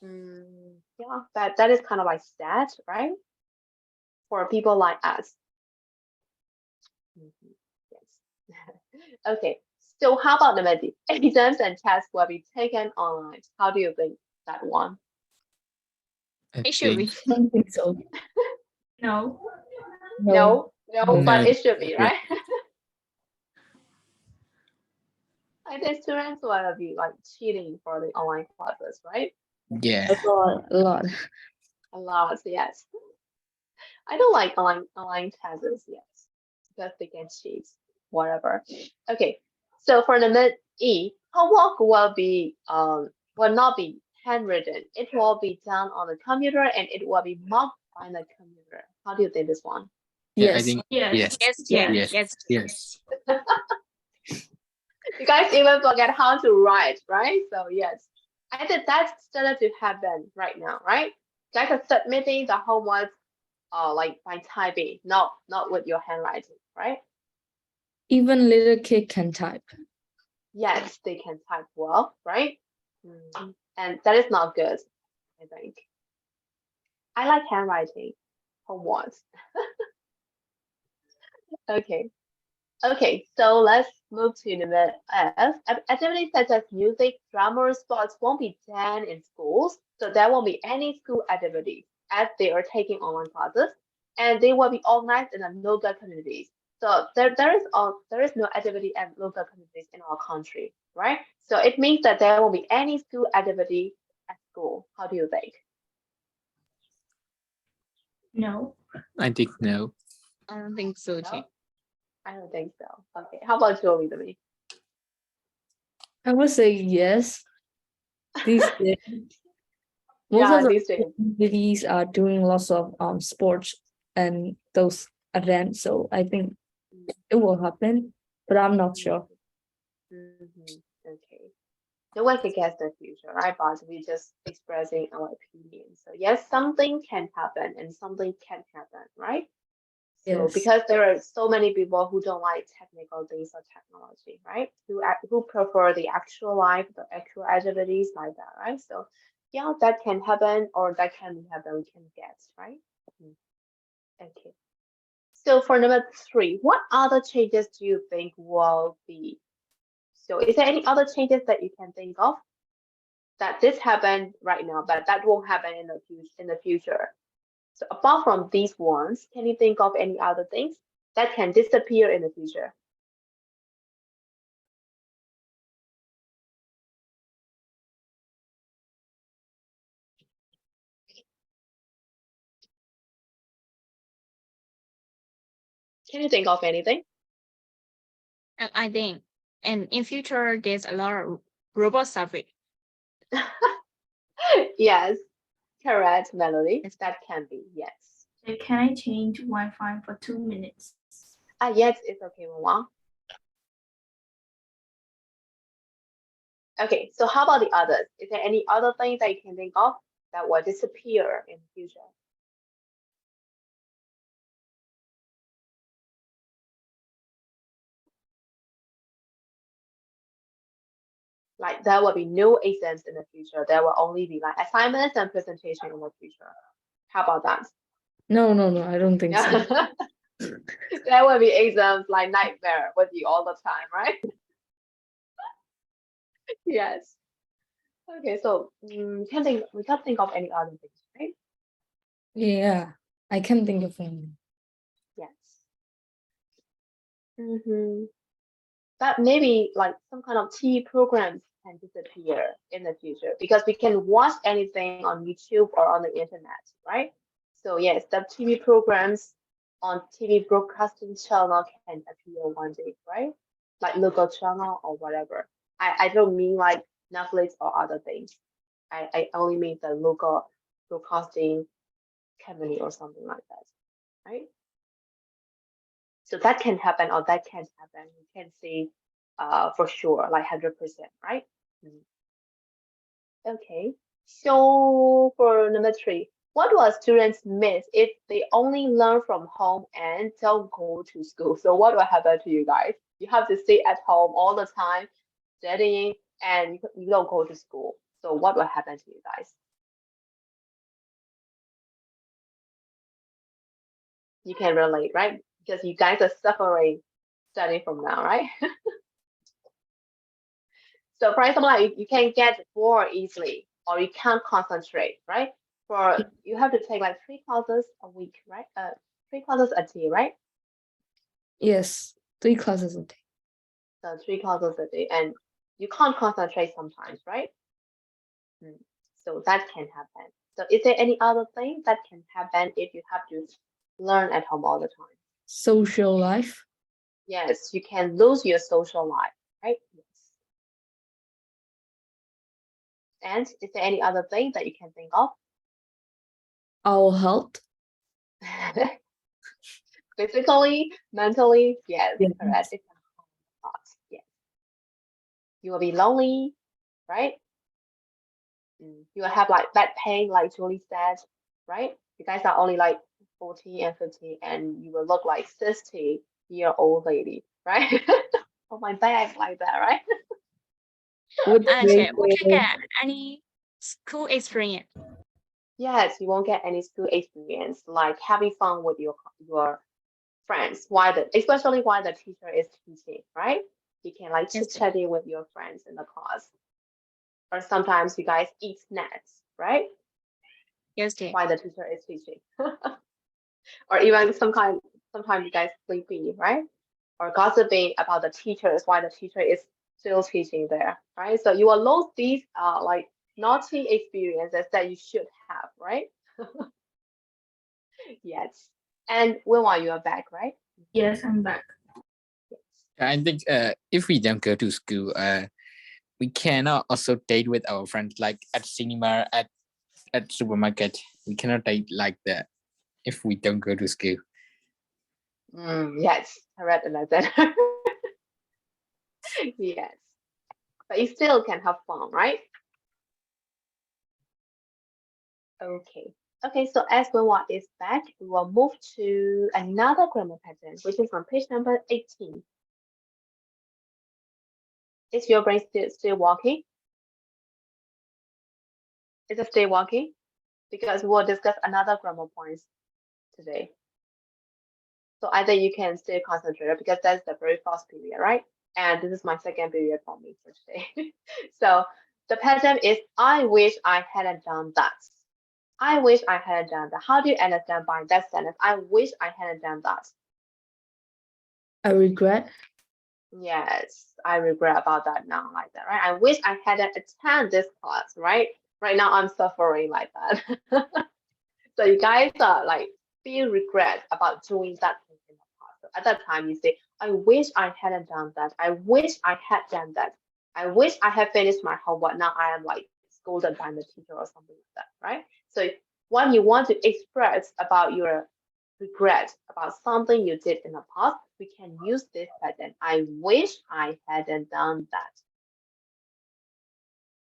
Yeah, that is kind of like sad, right? For people like us. Yes. Okay. So how about number D? Exams and tests will be taken online. How do you think? that one? I It should be. think I don't think so. No. No, No. but it should be, Yeah. right? I think students will be like cheating for the online classes, right? Yeah. A lot. A lot, yes. I don't like online classes, yes, because they can cheat, whatever. Okay, so for the mid E, homework will not be handwritten. It will be done on the computer and it will be marked by the computer. How do you think this one? Yeah, I Yes. think Yes. yes. Yes, yes, Yes. yes. Yes. You guys even forget how to write, right? So yes, I think that's started to happen right now, right? Guys are submitting the homework like by typing, not with your handwriting, right? Even little kid can type. Yes, they can type well, right? And that is not good, I think. I like handwriting homeworks. Okay. Okay, so let's move to number F. Activities such as music, drama, or sports won't be done in schools, so there won't be any school activities as they are taking online classes, and they will be organized in the local communities. So there is no activity at local communities in our country, right? So it means that there won't be any school activity at school. How do you think? No. I think no. I don't think so, too. No? I don't think so. Okay, how about you, Olivia? I would say yes. These days, most Yeah, of the these days. cities are doing lots of sports and those events, so I think it will happen, but I'm not sure. Okay. No one can guess the future, right? But we're just expressing our opinion. So yes, something can happen and something can happen, right? So Yes. because there are so many people who don't like technical things or technology, right? Who prefer the actual life, the actual activities like that, right? So yeah, that can happen or that can happen, we can guess, right? Okay. So for number 3, what other changes do you think will be? So is there any other changes that you can think of? That this happened right now, but that won't happen in the future. So apart from these ones, can you think of any other things that can disappear in the future? Can you think of anything? I think, and in future, there's a lot of robot subject. Yes, correct, Melody. That can be, yes. So can I change Wi-Fi for 2 minutes? Yes, it's okay, Mama. Okay, so how about the others? Is there any other thing that you can think of that will disappear in the future? Like there will be no exams in the future. There will only be like assignments and presentation in the future. How about that? No, I don't think so. There will be exams like nightmare with you all the time, right? Yes. Okay, so we can't think of any other things, right? Yeah, I can't think of any. Yes. But maybe like some kind of TV programs can disappear in the future because we can watch anything on YouTube or on the internet, right? So yes, the TV programs on TV broadcasting channel can appear one day, right? Like local channel or whatever. I don't mean like Netflix or other things. I only mean the local broadcasting company or something like that, right? So that can happen or that can't happen. You can say for sure, like 100%, right? Okay. So for number 3, what do students miss if they only learn from home and don't go to school? So what will happen to you guys? You have to stay at home all the time, studying, and you don't go to school. So what will happen to you guys? You can relate, right? Because you guys are suffering studying from now, right? So for example, like you can get bored easily or you can't concentrate, right? For you have to take like 3 classes a week, right? 3 classes a day, right? Yes, 3 classes a day. So 3 classes a day, and you can't concentrate sometimes, right? So that can happen. So is there any other thing that can happen if you have to learn at home all the time? Social life. Yes, you can lose your social life, right? Yes. And is there any other thing that you can think of? Our health. Physically, mentally, yes, Yes. correct. It's a lot, yes. You will be lonely, right? You will have like back pain, like Julie said, right? You guys are only like 40 and 50, and you will look like 60-year-old lady, right? On my back like that, right? Would Would you they- get any school experience? Yes, you won't get any school experience like having fun with your friends especially while the teacher is teaching, right? You can like Yes. chit-chatting with your friends in the class. Or sometimes you guys eat snacks, right? Yes, dear. While the teacher is teaching. Or even sometimes you guys sleeping, right? Or gossiping about the teachers while the teacher is still teaching there, right? So you will lose these like naughty experiences that you should have, right? Yes. And Wilma, you are back, right? Yes, I'm back. Yes. I think if we don't go to school, we cannot also date with our friends like at cinema, at supermarket. We cannot date like that if we don't go to school. Yes, correct, Alexander. Yes. But you still can have fun, right? Okay. Okay, so as Wilma is back, we will move to another grammar pattern, which is on page number 18. Is your brain still working? Is it still working? Because we'll discuss another grammar points today. So either you can still concentrate because that's the very first period, right? And this is my second period for me for today. So the pattern is I wish I hadn't done that. I wish I hadn't done that. How do you understand by that sentence? I wish I hadn't done that. I regret. Yes, I regret about that now, like that, right? I wish I hadn't attended this class, right? Right now I'm suffering like that. So you guys are like feel regret about doing that thing in the past. So at that time you say, I wish I hadn't done that. I wish I had done that. I wish I had finished my homework. Now I am like scolded by the teacher or something like that, right? So when you want to express about your regret about something you did in the past, we can use this pattern. I wish I hadn't done that.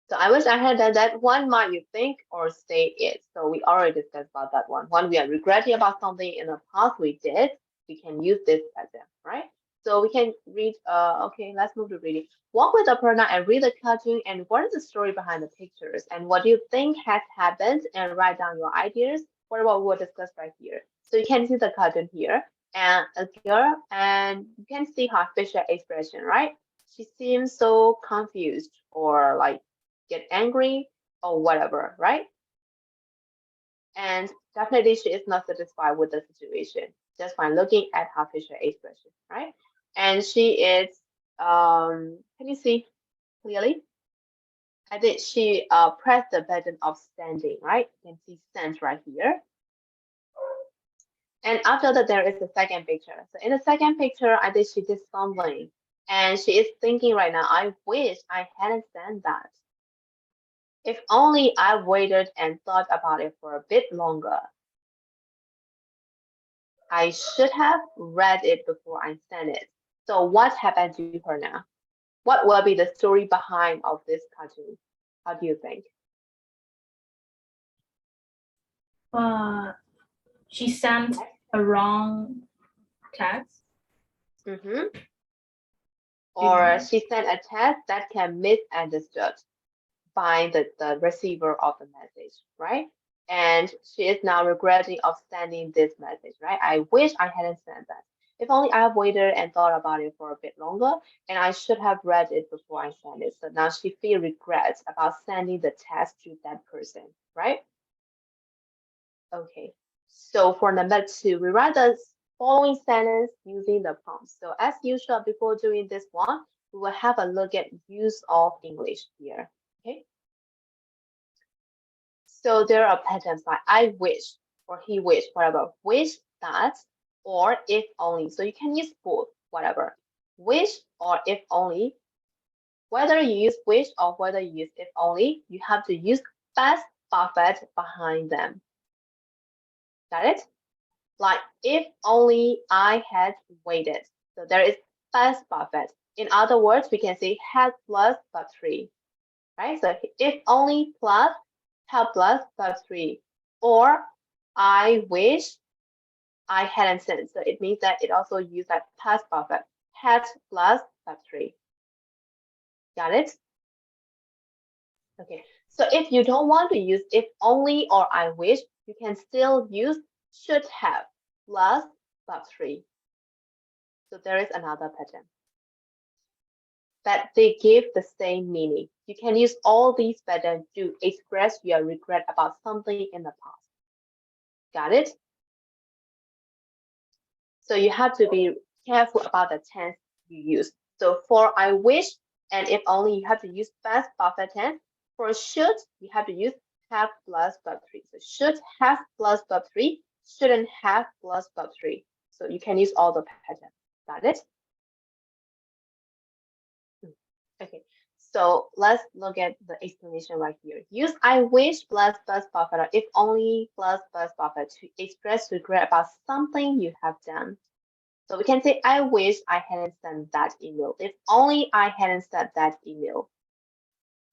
So I wish I had done that. When might you think or say it? So we already discussed about that one. When we are regretting about something in the past we did, we can use this pattern, right? So we can read, okay, let's move to reading. Walk with the pronoun and read the cartoon and what is the story behind the pictures and what do you think has happened and write down your ideas. What we'll discuss right here. So you can see the cartoon here and a girl and you can see her facial expression, right? She seems so confused or like get angry or whatever, right? And definitely she is not satisfied with the situation just by looking at her facial expression, right? And she is, can you see clearly? I think she pressed the button of standing, right? You can see stand right here. And after that, there is the second picture. So in the second picture, I think she did something. And she is thinking right now, I wish I hadn't done that. If only I waited and thought about it for a bit longer. I should have read it before I sent it. So what happened to her now? What will be the story behind of this cartoon? How do you think? She sent a wrong text. Or she sent a text that can misunderstood by the receiver of the message, right? And she is now regretting of sending this message, right? I wish I hadn't sent that. If only I have waited and thought about it for a bit longer, and I should have read it before I send it. So now she feels regrets about sending the test to that person, right? Okay. So for number 2, we write the following sentence using the prompt. So as usual, before doing this one, we will have a look at use of English here. Okay. So there are patterns like I wish or he wish, whatever. Wish that or if only. So you can use both, whatever. Wish or if only. Whether you use wish or whether you use if only, you have to use past perfect behind them. Got it? Like if only I had waited. So there is past perfect. In other words, we can say had plus but 3. Right? So if only plus had plus but 3. Or I wish I hadn't sent. So it means that it also uses like past perfect. Had plus but 3. Got it? Okay. So if you don't want to use if only or I wish, you can still use should have plus but 3. So there is another pattern. But they give the same meaning. You can use all these patterns to express your regret about something in the past. Got it? So you have to be careful about the tense you use. So for I wish and if only, you have to use past perfect tense. For should, you have to use have plus verb 3. So should have plus verb 3, shouldn't have plus verb 3. So you can use all the patterns. Got it? Okay, so let's look at the explanation right here. Use I wish plus past perfect or if only plus past perfect to express regret about something you have done. So we can say, I wish I hadn't sent that email. If only I hadn't sent that email.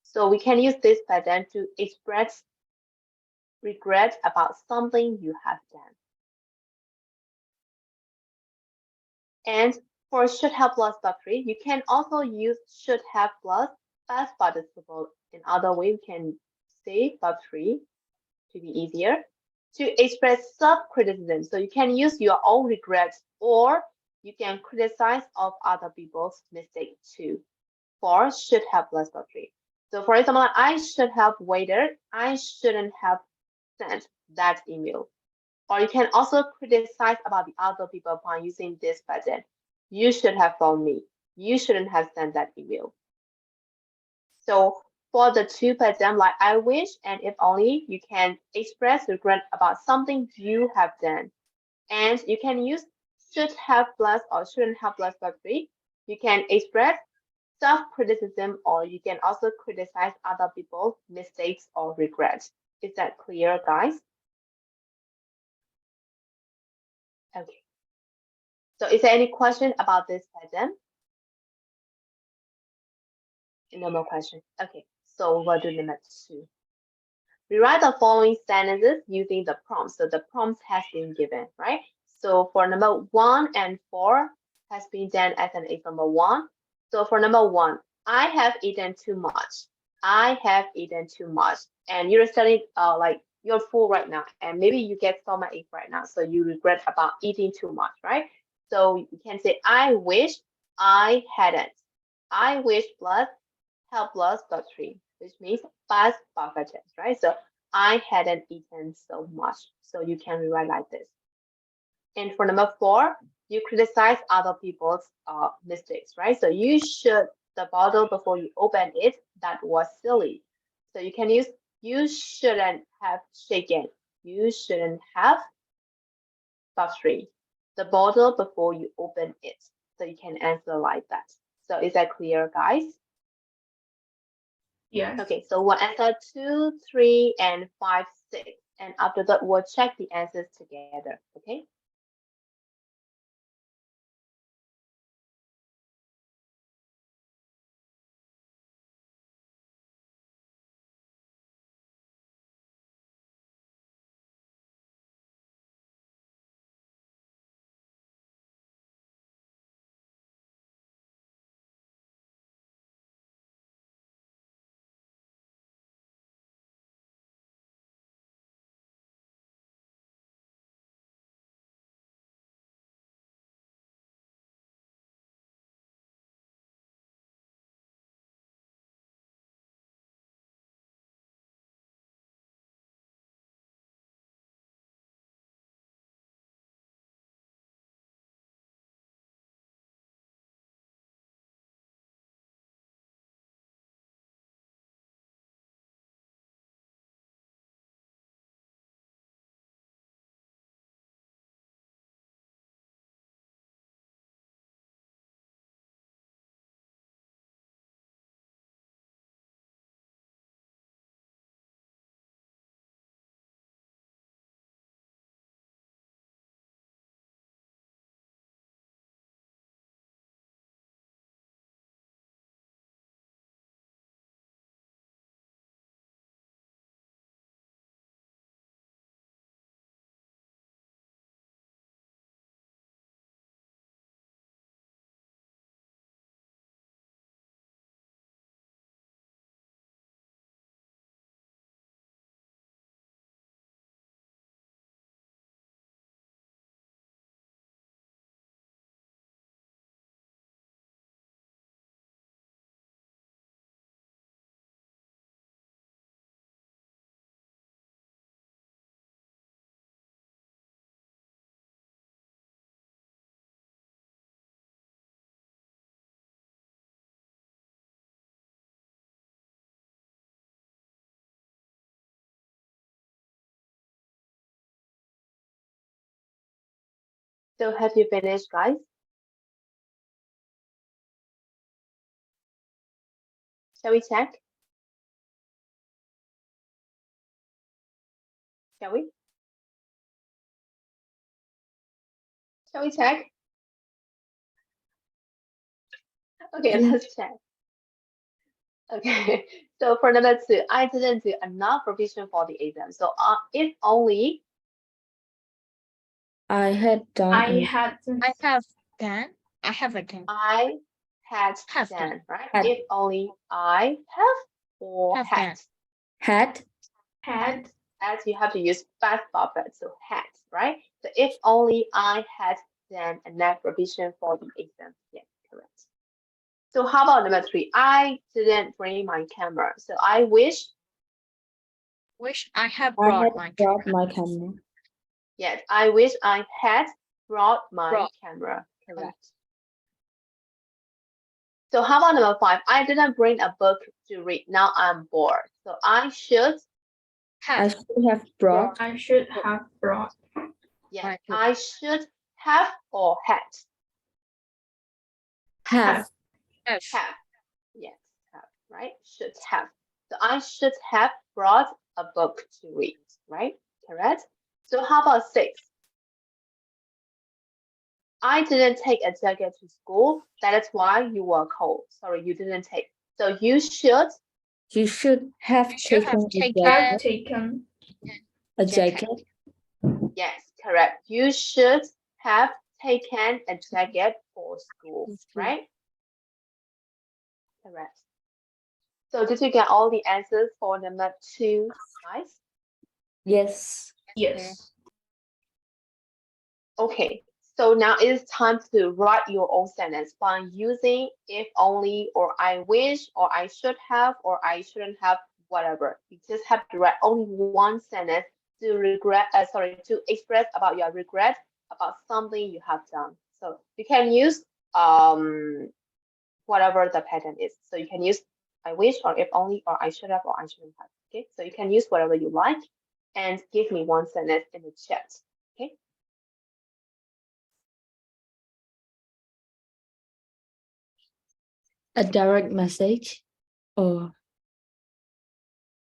So we can use this pattern to express regret about something you have done. And for should have plus verb 3, you can also use should have plus past participle. In other way, we can say verb 3 to be easier to express self-criticism. So you can use your own regrets or you can criticize of other people's mistakes too. For should have plus verb 3. So for example, I should have waited. I shouldn't have sent that email. Or you can also criticize about the other people by using this pattern. You should have phoned me. You shouldn't have sent that email. So for the two patterns like I wish and if only, you can express regret about something you have done. And you can use should have plus or shouldn't have plus verb 3. You can express self-criticism or you can also criticize other people's mistakes or regrets. Is that clear, guys? Okay. So is there any question about this pattern? No more questions. Okay, so we'll do number 2. We write the following sentences using the prompt. So the prompt has been given, right? So for number 1 and 4 has been done as an example 1. So for number 1, I have eaten too much. I have eaten too much. And you're studying like you're full right now, and maybe you get stomachache right now, so you regret about eating too much, right? So you can say I wish I hadn't. I wish plus have plus verb 3, which means past perfect tense, right? So I hadn't eaten so much. So you can rewrite like this. And for number 4, you criticize other people's mistakes, right? So you should the bottle before you open it. That was silly. So you can use you shouldn't have shaken. You shouldn't have verb 3. The bottle before you open it. So you can answer like that. So is that clear, guys? Yes. Okay, so we'll answer 2, 3, and 5, 6. And after that, we'll check the answers together. Okay. So have you finished, guys? Shall we check? Shall we? Shall we check? Okay, Mm. let's check. Okay, so for number 2, I didn't do enough revision for the exam. So if only I had done. I had I have done. I haven't done. I had Have done, done. right? Had. If only I have or Have had. done. Had. had As you have to use past perfect, so had, right? So if only I had done enough revision for the exam. Yeah, correct. So how about number 3? I didn't bring my camera. So I wish, Wish I had I brought had my brought camera. my camera. yes, I wish I had brought my camera. Correct. So how about number 5? I didn't bring a book to read. Now I'm bored. So I should, I Have. should have brought. I should have brought. yes, should. I should have or had. Have. Have. Have. Yes, have, right? Should have. So I should have brought a book to read, right? Correct. So how about 6? I didn't take a jacket to school. That is why you were cold. Sorry, you didn't take. So you should, You should have You should have taken Have taken a jacket. jacket. yes, correct. You should have taken a jacket for school, right? Correct. So did you get all the answers for number 2, guys? Yes. Yes. Okay, so now it is time to write your own sentence by using if only or I wish or I should have or I shouldn't have, whatever. You just have to write only one sentence to to express about your regret about something you have done. So you can use whatever the pattern is. So you can use I wish or if only or I should have or I shouldn't have. Okay, so you can use whatever you like and give me one sentence in the chat. Okay. A direct message. Or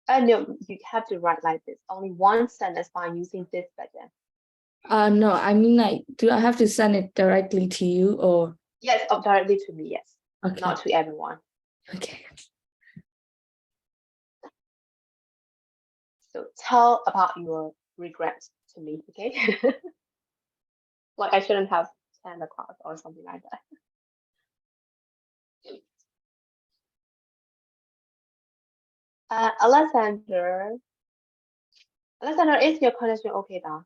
No, you have to write like this. Only one sentence by using this pattern. no, I mean like, do I have to send it directly to you or? Yes, directly to me, yes. Okay. Not to everyone. Okay. So tell about your regrets to me, okay? Like I shouldn't have attended the class or something like that. Alexander, is your connection okay now?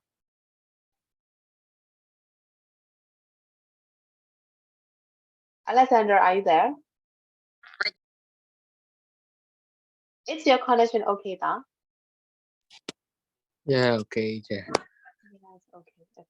Alexander, are you there? Is your connection okay now? Yeah, okay. Yeah. Yes, okay, okay.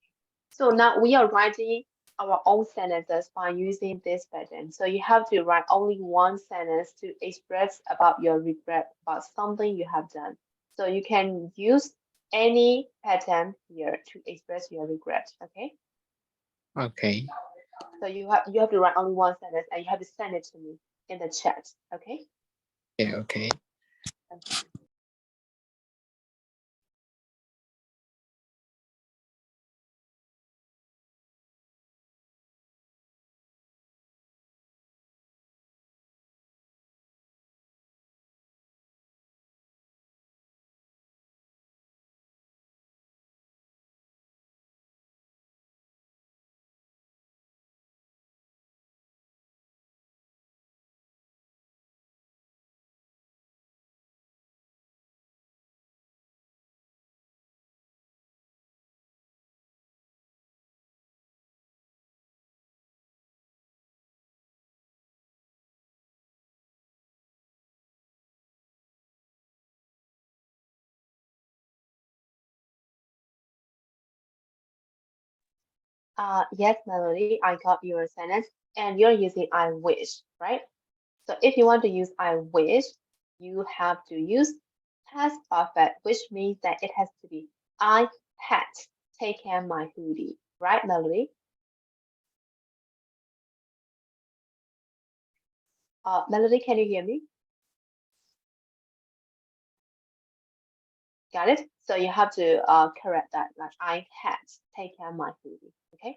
So now we are writing our own sentences by using this pattern. So you have to write only one sentence to express about your regret about something you have done. So you can use any pattern here to express your regret. Okay. Okay. So you have to write only one sentence and you have to send it to me in the chat. Okay. Yeah, okay. Okay. Yes, Melody, I got your sentence and you're using I wish, right? So if you want to use I wish, you have to use past perfect, which means that it has to be I had taken my hoodie, right, Melody? Melody, can you hear me? Got it? So you have to correct that, like I had take care of my baby. Okay.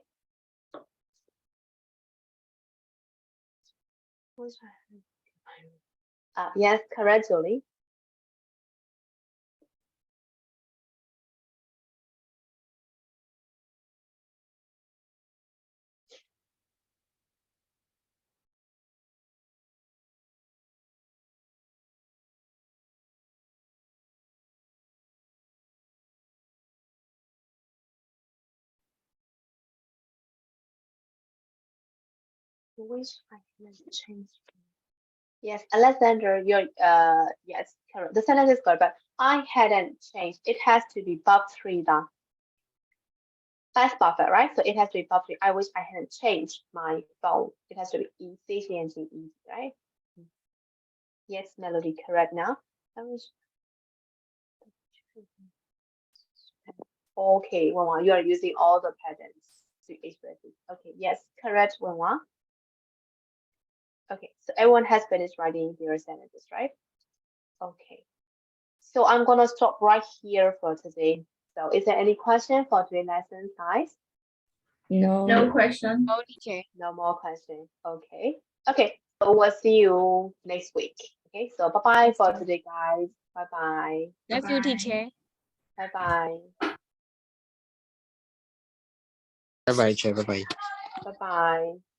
Yes, correct, Jolie. Wish I can change. Yes, Alexander, you're yes, correct. The sentence is correct, but I hadn't changed. It has to be above 3 down. That's perfect, right? So it has to be above 3. I wish I hadn't changed my phone. It has to be easy, right? Yes, Melody, correct now. I wish. Okay, Wenwa, you are using all the patterns to express it. Okay, yes, correct, Wenwa. Okay, so everyone has finished writing their sentences, right? Okay. So I'm gonna stop right here for today. So is there any question for today's lesson, guys? No. No question. Oh, teacher. No more questions. Okay. Okay. So we'll see you next week. Okay. So bye-bye for today, guys. Bye-bye. Love you, Bye-bye. teacher. Bye-bye. Bye bye, Bye bye. Bye-bye.